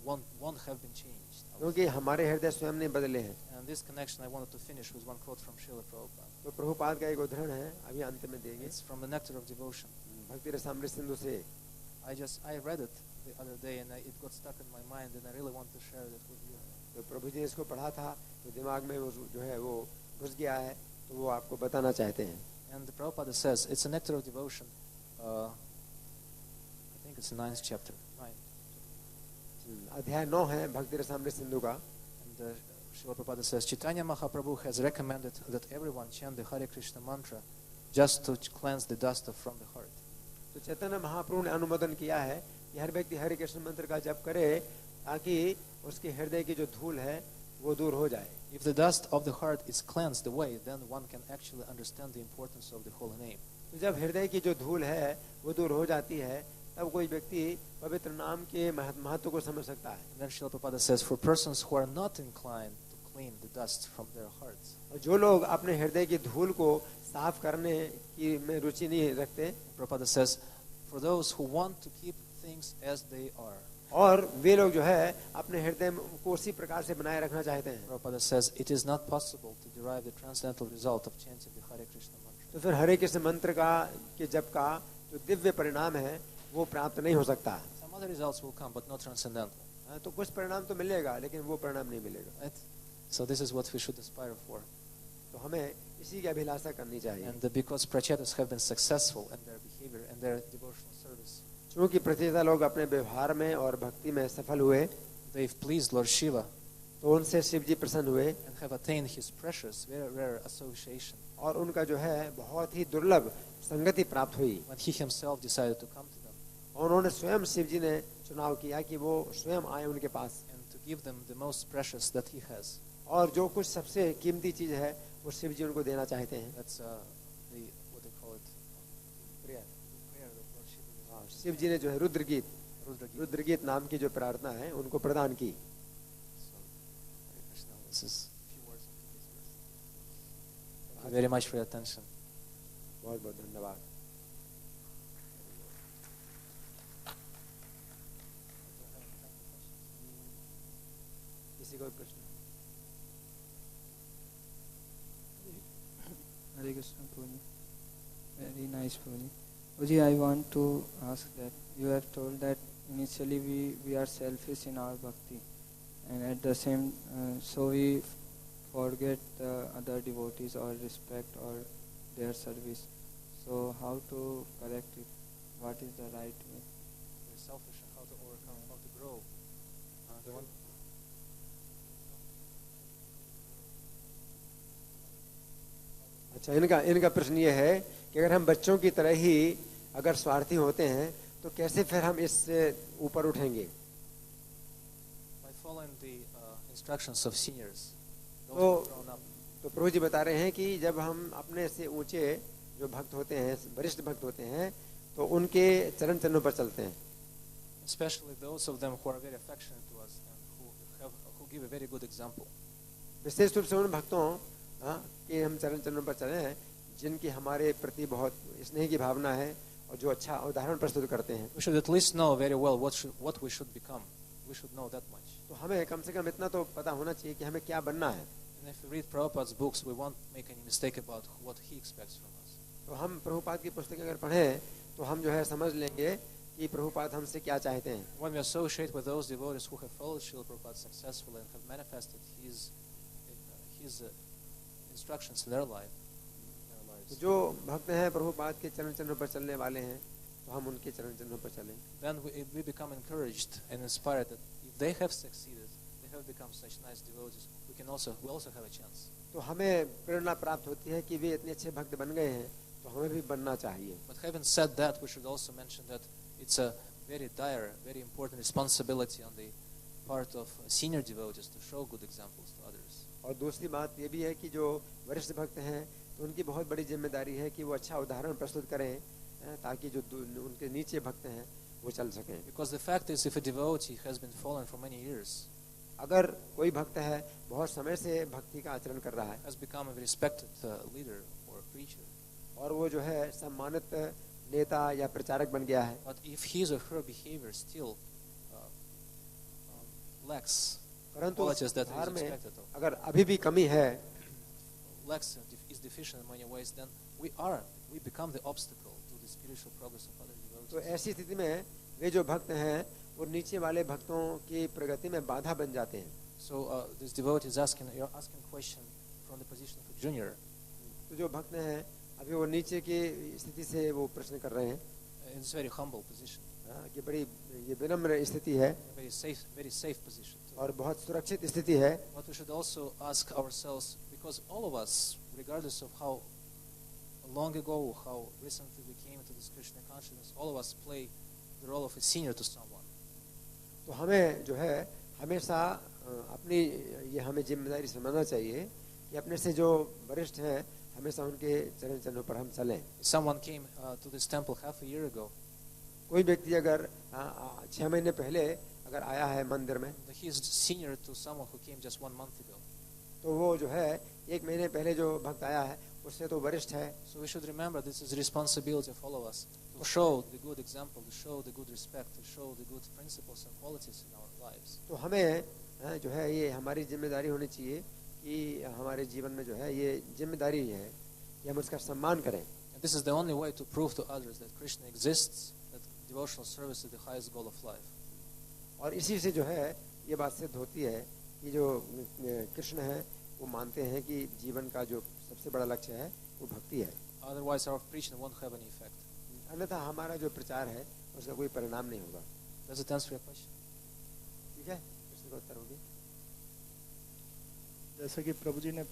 won't have been changed. क्योंकि हमारे हृदय स्वयं नहीं बदले हैं. And this connection I wanted to finish with one quote from Srila Prabhupada. तो प्रभुपाद का एक उदाहरण है, अभी अंत में देंगे. It's from the Nectar of Devotion. भक्ति रसामृत सिंधु से. I read it the other day and it got stuck in my mind and I really want to share it with you. तो प्रभु जी ने इसको पढ़ा था तो दिमाग में वो जो है वो घुस गया है, तो वो आपको बताना चाहते हैं. And the Prabhupada says it's a Nectar of Devotion. I think it's the 9th chapter. 9. अध्याय 9 है भक्ति रसामृत सिंधु का. And Srila Prabhupada says Chaitanya Mahaprabhu has recommended that everyone chant the Hare Krishna mantra just to cleanse the dust from the heart. तो चैतन्य महाप्रभु ने अनुमोदन किया है कि हर व्यक्ति हरे कृष्ण मंत्र का जप करे ताकि उसके हृदय की जो धूल है वो दूर हो जाए. If the dust of the heart is cleansed away, then one can actually understand the importance of the holy name. तो जब हृदय की जो धूल है वो दूर हो जाती है तब कोई व्यक्ति पवित्र नाम के महत्व को समझ सकता है. And then Srila Prabhupada says for persons who are not inclined to clean the dust from their hearts, और जो लोग अपने हृदय की धूल को साफ करने की में रुचि नहीं रखते Prabhupada says for those who want to keep things as they are, और वे लोग जो है अपने हृदय को उसी प्रकार से बनाए रखना चाहते हैं, Prabhupada says it is not possible to derive the transcendental result of chanting the Hare Krishna mantra. तो फिर हरे कृष्ण मंत्र का के जप का जो दिव्य परिणाम है वो प्राप्त नहीं हो सकता. Some other results will come, but not transcendental. तो कुछ परिणाम तो मिलेगा लेकिन वो परिणाम नहीं मिलेगा. Right? So this is what we should aspire for. तो हमें इसी की अभिलाषा करनी चाहिए. And because prachetas have been successful in their behavior and their devotional service, क्योंकि प्रतिष्ठा लोग अपने व्यवहार में और भक्ति में सफल हुए they've pleased Lord Shiva तो उनसे शिव जी प्रसन्न हुए and have attained his precious, very rare association और उनका जो है बहुत ही दुर्लभ संगति प्राप्त हुई. when he himself decided to come to them और उन्होंने स्वयं शिव जी ने चुनाव किया कि वो स्वयं आए उनके पास and to give them the most precious that he has. और जो कुछ सबसे कीमती चीज है वो शिव जी उनको देना चाहते हैं. That's what they call it, prayer that Lord Shiva gives. हाँ, शिव जी ने जो है रुद्र गीत Rudra Gita. रुद्र गीत नाम की जो प्रार्थना है उनको प्रदान की. So, Hare Krishna, this is a few words into this verse. Thank you very much for your attention. बहुत बहुत धन्यवाद। किसी को प्रश्न? Hare Krishna, Puri. Very nice, Puri. Puri, I want to ask that you have told that initially we are selfish in our bhakti, and at the same, so we forget the other devotees or respect or their service. So how to correct it? What is the right way? We're selfish and how to overcome, how to grow. The one अच्छा, इनका प्रश्न ये है कि अगर हम बच्चों की तरह ही अगर स्वार्थी होते हैं तो कैसे फिर हम इससे ऊपर उठेंगे? by following the instructions of seniors. Those तो who have grown up. तो प्रभु जी बता रहे हैं कि जब हम अपने से ऊंचे जो भक्त होते हैं, वरिष्ठ भक्त होते हैं, तो उनके चरण चिन्हों पर चलते हैं। Especially those of them who are very affectionate to us and who give a very good example. विशेष रूप से उन भक्तों कि हम चरण चिन्हों पर चले हैं जिनकी हमारे प्रति बहुत स्नेह की भावना है और जो अच्छा उदाहरण प्रस्तुत करते हैं। We should at least know very well what we should become. We should know that much. तो हमें कम से कम इतना तो पता होना चाहिए कि हमें क्या बनना है। And if we read Prabhupada's books, we won't make any mistake about what he expects from us. तो हम प्रभुपाद की पुस्तकें अगर पढ़ें तो हम जो है समझ लेंगे कि प्रभुपाद हमसे क्या चाहते हैं। When we associate with those devotees who have followed Srila Prabhupada successfully and have manifested his instructions in their lives, तो जो भक्त हैं प्रभुपाद के चरण चिन्हों पर चलने वाले हैं, तो हम उनके चरण चिन्हों पर चलें। then we become encouraged and inspired that if they have succeeded, they have become such nice devotees, we also have a chance. तो हमें प्रेरणा प्राप्त होती है कि वे इतने अच्छे भक्त बन गए हैं, तो हमें भी बनना चाहिए। But having said that, we should also mention that it's a very dire, very important responsibility on the part of senior devotees to show good examples to others. और दूसरी बात ये भी है कि जो वरिष्ठ भक्त हैं तो उनकी बहुत बड़ी जिम्मेदारी है कि वो अच्छा उदाहरण प्रस्तुत करें ताकि जो उनके नीचे भक्त हैं वो चल सकें। Because the fact is, if a devotee has been following for many years, अगर कोई भक्त है बहुत समय से भक्ति का आचरण कर रहा है, has become a respected leader or preacher, और वो जो है सम्मानित नेता या प्रचारक बन गया है, but if his or her behavior still lacks परंतु qualities that व्यवहार is में expected of, अगर अभी भी कमी है, is deficient in many ways, then we become the obstacle to the spiritual progress of other तो devotees. ऐसी स्थिति में वे जो भक्त हैं वो नीचे वाले भक्तों की प्रगति में बाधा बन जाते हैं। So this devotee is asking question from the position of a junior. तो जो भक्त हैं अभी वो नीचे की स्थिति से वो प्रश्न कर रहे हैं It's a very humble position, कि बड़ी ये विनम्र स्थिति है a very safe position. और बहुत सुरक्षित स्थिति है। But we should also ask ourselves, because all of us, regardless of how long ago, how recently we came into this Krishna consciousness, all of us play the role of a senior to someone. तो हमें जो है हमेशा अपनी ये हमें जिम्मेदारी समझना चाहिए कि अपने से जो वरिष्ठ हैं हमेशा उनके चरण चिन्हों पर हम चलें। Someone came to this temple half a year ago. कोई व्यक्ति अगर 6 महीने पहले अगर आया है मंदिर में, He is senior to someone who came just 1 month ago. तो वो जो है 1 महीने पहले जो भक्त आया है उससे तो वरिष्ठ है। So we should remember this is the responsibility of all of us to show the good example, to show the good respect, to show the good principles and qualities in our lives. तो हमें जो है ये हमारी जिम्मेदारी होनी चाहिए कि हमारे जीवन में जो है ये जिम्मेदारी है कि हम उसका सम्मान करें। And this is the only way to prove to others that Krishna exists, that devotional service is the highest goal of life. और इसी से जो है ये बात सिद्ध होती है कि जो कृष्ण है वो मानते हैं कि जीवन का जो सबसे बड़ा लक्ष्य है वो भक्ति है। Otherwise our preaching won't have any effect. अन्यथा हमारा जो प्रचार है उसका कोई परिणाम नहीं होगा। Does it answer your question? ठीक है, प्रश्न का उत्तर होगी। जैसे कि प्रभु जी ने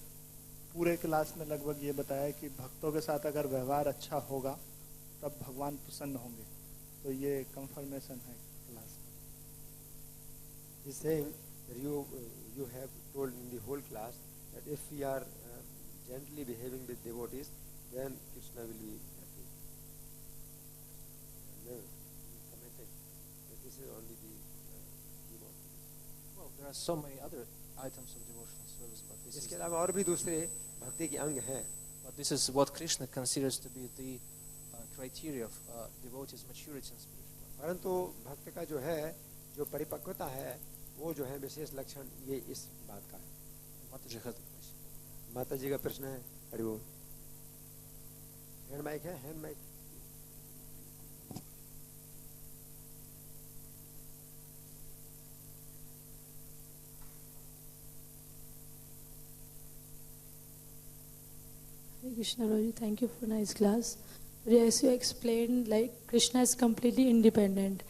पूरे क्लास में लगभग ये बताया कि भक्तों के साथ अगर व्यवहार अच्छा होगा तब भगवान प्रसन्न होंगे, तो ये कंफर्मेशन है क्लास में। He's saying that you have told in the whole class that if we are gently behaving with devotees, then Krishna will be happy. No, commented that this is only the devotees. Well, there are so many other items of devotional service, but this is इसके अलावा और भी दूसरे भक्ति के अंग हैं, But this is what Krishna considers to be the criteria of devotee's maturity in spiritual life. परंतु भक्त का जो है, जो परिपक्वता है, वो जो है विशेष लक्षण ये इस बात का है। Mataji has the question. माता जी का प्रश्न है, हरि बोल। हैंड माइक है, hand mic. Hare Krishna Roji, thank you for nice class. As you explained, like Krishna is completely independent,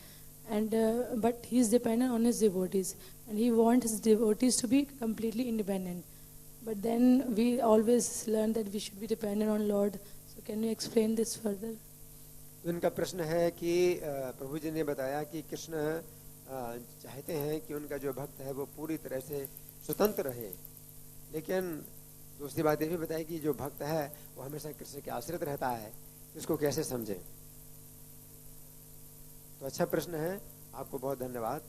and but he is dependent on his devotees, and he wants his devotees to be completely independent. But then we always learn that we should be dependent on Lord. So can you explain this further? तो इनका प्रश्न है कि प्रभु जी ने बताया कि कृष्ण चाहते हैं कि उनका जो भक्त है वो पूरी तरह से स्वतंत्र रहे, लेकिन दूसरी बात ये भी बताई कि जो भक्त है वो हमेशा कृष्ण के आश्रित रहता है, इसको कैसे समझें। तो अच्छा प्रश्न है, आपको बहुत धन्यवाद।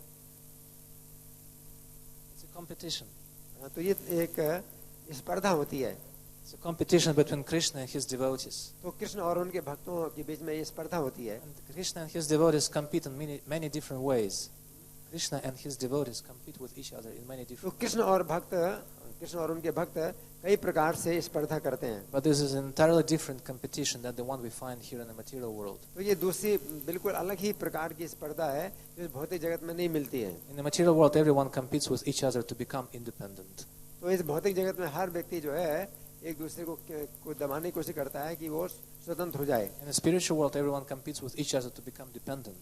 It's a competition. तो ये एक स्पर्धा होती है। It's a competition between Krishna and his devotees. तो कृष्ण और उनके भक्तों के बीच में ये स्पर्धा होती है। And Krishna and his devotees compete in many different ways. Krishna and his devotees compete with each other in many तो different ways. कृष्ण और उनके भक्त कई प्रकार से स्पर्धा करते हैं। But this is an entirely different competition than the one we find here in the material world. तो ये दूसरी बिल्कुल अलग ही प्रकार की स्पर्धा है जो भौतिक जगत में नहीं मिलती है। In the material world, everyone competes with each other to become independent. तो इस भौतिक जगत में हर व्यक्ति जो है एक दूसरे को दबाने की कोशिश करता है कि वो स्वतंत्र हो जाए। In the spiritual world, everyone competes with each other to become dependent.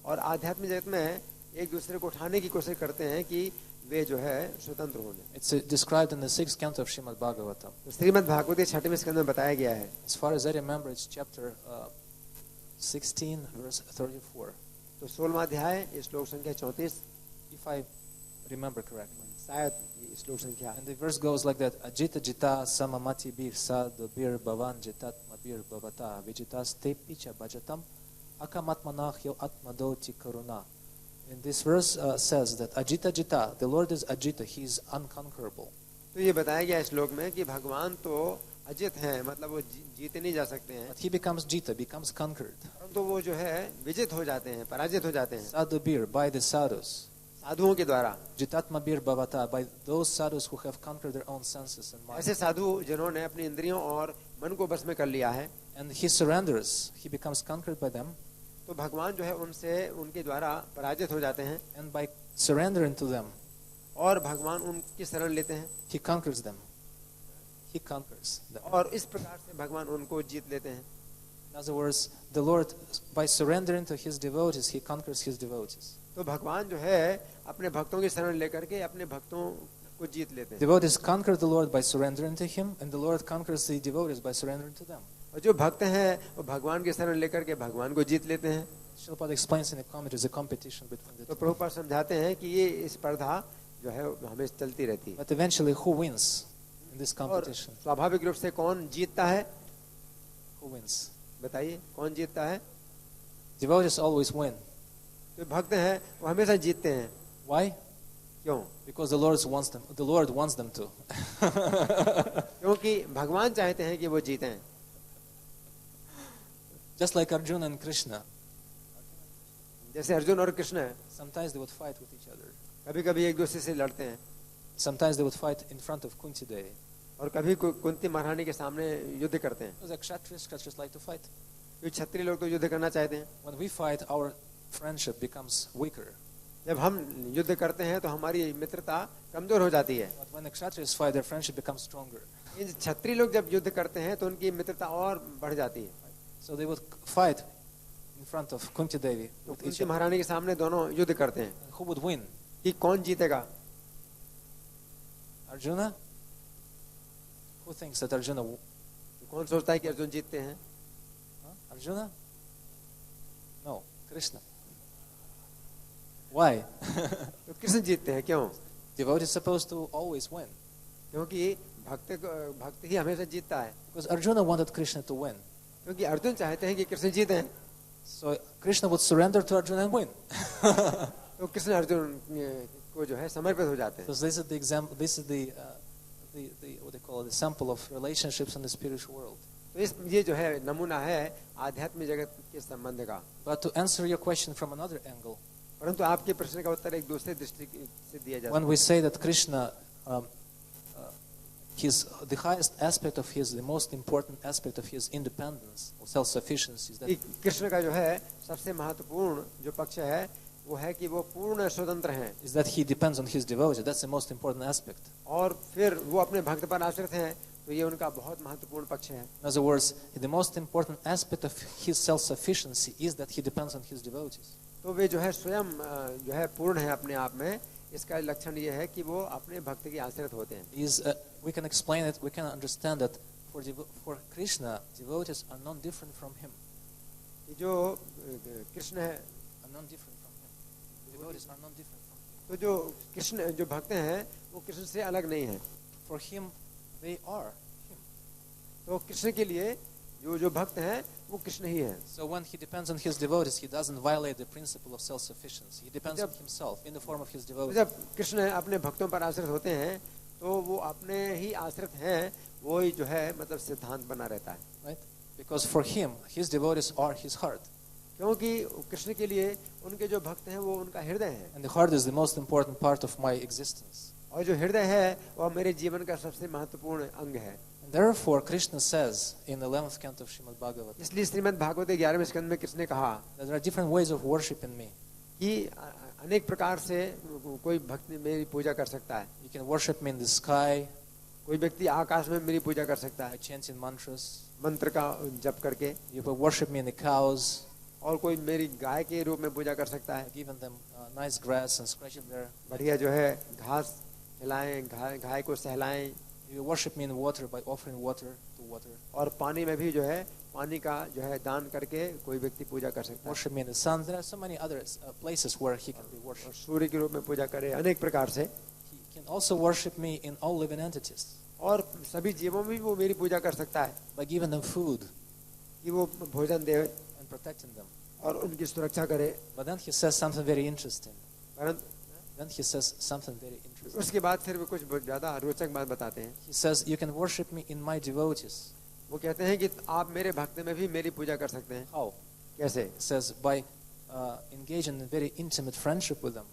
और आध्यात्मिक जगत में एक दूसरे को उठाने की कोशिश करते हैं कि वे जो है स्वतंत्र हो जाए। It's described in the 6th canto of Srimad Bhagavatam. तो श्रीमद् भागवत 6वें स्कंद में बताया गया है। As far as I remember, it's chapter 16, verse 34. तो 16वां अध्याय श्लोक संख्या 34, If I remember correctly. शायद श्लोक संख्या। And the verse goes like that: Ajita jita samamati bir sadabir bhavan jitatma bir bhavata vijitas tepicha bhajatam akamatmanahyo atmadoti karuna. And this verse says that Ajita jita, the Lord is Ajita, he is unconquerable. तो ये बताया गया श्लोक में कि भगवान तो अजित हैं, मतलब वो जीते नहीं जा सकते हैं, But he becomes Jita, becomes conquered. परंतु वो जो है विजित हो जाते हैं, पराजित हो जाते हैं Sadabir, by the sadhus. साधुओं के द्वारा। Jitatma bir bhavata, by those sadhus who have conquered their own senses and mind. ऐसे साधु जिन्होंने अपनी इंद्रियों और मन को बस में कर लिया है, And he surrenders, he becomes conquered by them. तो भगवान जो है उनसे उनके द्वारा पराजित हो जाते हैं And by surrendering to them, और भगवान उनकी शरण लेते हैं he conquers them. He conquers them. और इस प्रकार से भगवान उनको जीत लेते हैं। In other words, the Lord, by surrendering to his devotees, he conquers his devotees. तो भगवान जो है अपने भक्तों की शरण लेकर के अपने भक्तों को जीत लेते हैं। Devotees conquer the Lord by surrendering to him, and the Lord conquers the devotees by surrendering to them. और जो भक्त हैं वो भगवान की शरण लेकर के भगवान को जीत लेते हैं। Srila explains in the commentaries the competition between the तो two. प्रभुपाद समझाते हैं कि ये स्पर्धा जो है हमेशा चलती रहती है। But eventually, who wins in this और competition? स्वाभाविक रूप से कौन जीतता है, Who wins? बताइए कौन जीतता है? Devotees always win. जो भक्त हैं वो हमेशा जीतते हैं। Why? क्यों? Because the Lord wants them. The Lord wants them to. क्योंकि भगवान चाहते हैं कि वो जीतें। Just like Arjuna and Krishna, जैसे अर्जुन और Krishna sometimes they would fight with each other. कभी कभी एक दूसरे से लड़ते हैं Sometimes they would fight in front of Kunti Devi. और कभी कुंती महारानी के सामने युद्ध करते हैं। Because the Kshatriyas like to fight. क्योंकि क्षत्रिय लोग तो युद्ध करना चाहते हैं। When we fight, our friendship becomes weaker. जब हम युद्ध करते हैं तो हमारी मित्रता कमजोर हो जाती है। But when the Kshatriyas fight, their friendship becomes stronger. इन क्षत्रिय लोग जब युद्ध करते हैं तो उनकी मित्रता और बढ़ जाती है। So they would fight in front of Kunti Devi तो with each कुंती other. महारानी के सामने दोनों युद्ध करते हैं And who would win? कि कौन जीतेगा। Arjuna? Who thinks that Arjuna? कौन सोचता है कि अर्जुन जीतते हैं? Arjuna? No, Krishna. Why? तो कृष्ण जीतते हैं, क्यों? Devotee is supposed to always win. क्योंकि भक्त ही हमेशा जीतता है। Because Arjuna wanted Krishna to win. क्योंकि अर्जुन चाहते हैं कि कृष्ण जीते। So Krishna would surrender to Arjuna and win. तो कृष्ण अर्जुन को जो है समर्पित हो जाते हैं। So this is the example. This is what they call it, the sample of relationships in the spiritual world. तो ये जो है नमूना है आध्यात्मिक जगत के संबंध का। But to answer your question from another angle, परंतु आपके प्रश्न का उत्तर एक दूसरे दृष्टि से दिया जाता when है। we say that Krishna, the highest aspect of his, the most important aspect of his independence or self-sufficiency is that Krishna का जो है सबसे महत्वपूर्ण जो पक्ष है वो है कि वो पूर्ण स्वतंत्र हैं he depends on his devotee. That's the most important aspect. और फिर वो अपने भक्त पर आश्रित हैं, तो ये उनका बहुत महत्वपूर्ण पक्ष है। In other words, the most important aspect of his self-sufficiency is that he depends on his devotees. तो वे जो है स्वयं जो है पूर्ण है अपने आप में। इसका लक्षण ये है कि वो अपने भक्त की आश्रित होते हैं। We can explain it, we can understand that for Krishna, devotees are non-different from him. कि जो कृष्ण है, Are non-different from him. Devotees are non-different from him. तो जो कृष्ण जो भक्त हैं वो कृष्ण से अलग नहीं है। For him, they are him. तो कृष्ण के लिए जो भक्त हैं वो कृष्ण ही है। So when he depends on his devotees, he doesn't violate the principle of self-sufficiency. He depends on himself in the form of his तो devotees. जब कृष्ण अपने भक्तों पर आश्रित होते हैं तो वो अपने ही आश्रित हैं, वो ही जो है मतलब सिद्धांत बना रहता है। Right? Because for him, his devotees are his heart. क्योंकि कृष्ण के लिए उनके जो भक्त हैं वो उनका हृदय है, And the heart is the most important part of my existence. और जो हृदय है वो मेरे जीवन का सबसे महत्वपूर्ण अंग है। And therefore, Krishna says in the 11th canto of Srimad Bhagavatam इसलिए श्रीमद् भागवत 11वें स्कंद में कृष्ण ने कहा that there are different ways of worshiping me. कि अनेक प्रकार से कोई भक्त मेरी पूजा कर सकता है। You can worship me in the sky कोई व्यक्ति आकाश में मेरी पूजा कर सकता by है chanting mantras. मंत्र का जप करके, You can worship me in the cows और कोई मेरी गाय के रूप में पूजा कर सकता है। by giving them nice grass and scratching their. बढ़िया जो है घास खिलाएं, गाय को सहलाएं, You worship me in water by offering water to water. और पानी में भी जो है पानी का जो है दान करके कोई व्यक्ति पूजा कर सकता है। Worship me in the sun. There are so many other places where he can be और worshipped. सूर्य के रूप में पूजा करे, अनेक प्रकार से। He can also worship me in all living entities और सभी जीवों में भी वो मेरी पूजा कर सकता है by giving them food कि वो भोजन दे and protecting them. और उनकी सुरक्षा करे। But then he says something very interesting. परंतु Then he says something very interesting. उसके बाद फिर वो कुछ ज्यादा रोचक बात बताते हैं। He says, you can worship me in my devotees. वो कहते हैं कि आप मेरे भक्त में भी मेरी पूजा कर सकते हैं। How? कैसे? He says, by engaging in very intimate friendship with them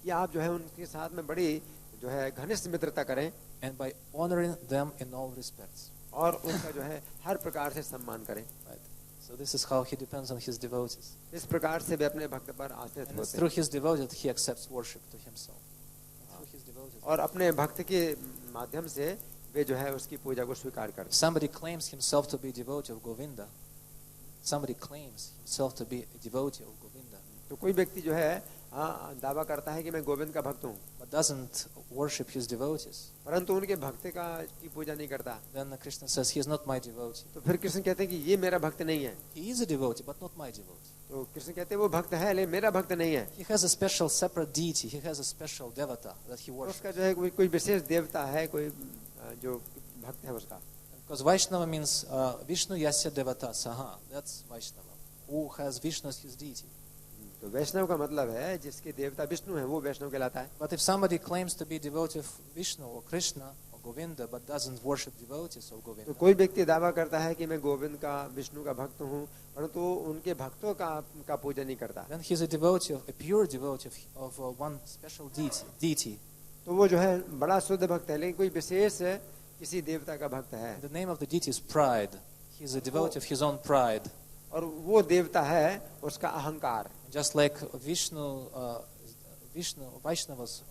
कि आप जो है उनके साथ में बड़ी जो है घनिष्ठ मित्रता करें and by honoring them in all respects. और उनका जो है हर प्रकार से सम्मान करें। Right? So this is how he depends on his devotees. इस प्रकार से वे अपने भक्त पर आश्रित And it's होते through हैं his devotees he accepts worship to himself. Through his devotees. और अपने भक्त के माध्यम से वे जो है उसकी पूजा को स्वीकार करते हैं। Somebody claims himself to be a devotee of Govinda. Somebody claims himself to be a devotee of Govinda, तो कोई व्यक्ति जो है दावा करता है कि मैं गोविंद का भक्त हूँ, but doesn't worship his devotees. परंतु उनके भक्त की पूजा नहीं करता। Then Krishna says, he is not my devotee. तो फिर कृष्ण कहते हैं कि ये मेरा भक्त नहीं है। He is a devotee, but not my devotee. तो कृष्ण कहते हैं वो भक्त है लेकिन मेरा भक्त नहीं है। He has a special separate deity. He has a special devata that he तो worships. उसका जो है कोई विशेष देवता है, कोई जो भक्त है उसका। Because Vaishnava means Vishnu Yasya Devata Saha. That's Vaishnava, who has Vishnu as his deity. तो वैष्णव का मतलब है जिसके देवता विष्णु है वो वैष्णव कहलाता है। But if somebody claims to be devotee of Vishnu or Krishna or Govinda but doesn't worship devotees of तो Govinda, कोई व्यक्ति दावा करता है कि मैं गोविंद का विष्णु का भक्त हूँ परंतु उनके भक्तों का पूजा नहीं करता, then he's a devotee of a pure devotee of one special deity. तो वो जो है बड़ा शुद्ध भक्त है लेकिन कोई विशेष किसी देवता का भक्त है। The name of the deity is pride. He's a devotee of his own pride. और वो देवता है उसका अहंकार। Just like Vishnu Vaishnavas,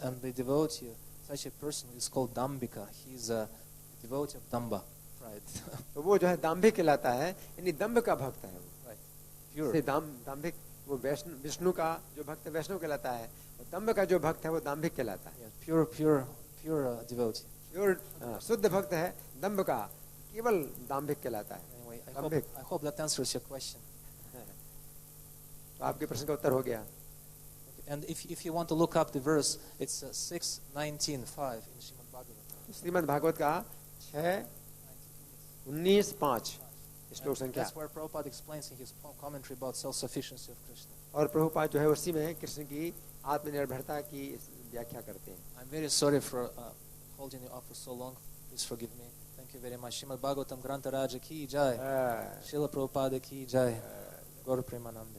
and the devotee, such a person is called Dambika. He's a devotee of Damba, pride. तो वो जो है दाम्भिक कहलाता है, यानी दम्भ का भक्त है वो। Right. Pure. से दाम्भिक वो विष्णु का जो भक्त है वैष्णव कहलाता है, और दम्भ का जो भक्त है वो दाम्भिक कहलाता है। Yeah, pure devotee. प्योर शुद्ध भक्त है, दम्भ का केवल दाम्भिक कहलाता है। Anyway, दाम्भिक। I hope that answers your question. तो आपके प्रश्न का उत्तर हो गया। And if you want to look up the verse, it's 6:19:5 in Srimad Bhagavatam. Shrimad Bhagavat का 6:19:5 श्लोक संख्या। That's where Prabhupada explains in his commentary about self-sufficiency of Krishna. और प्रभुपाद जो है उसी में कृष्ण की आत्मनिर्भरता की व्याख्या करते हैं। I'm very sorry for holding you up for so long. Please forgive me. Thank you very much. Srimad Bhagavatam Grantha Raja ki jai. Srila Prabhupada ki jai. Gaur Premanande.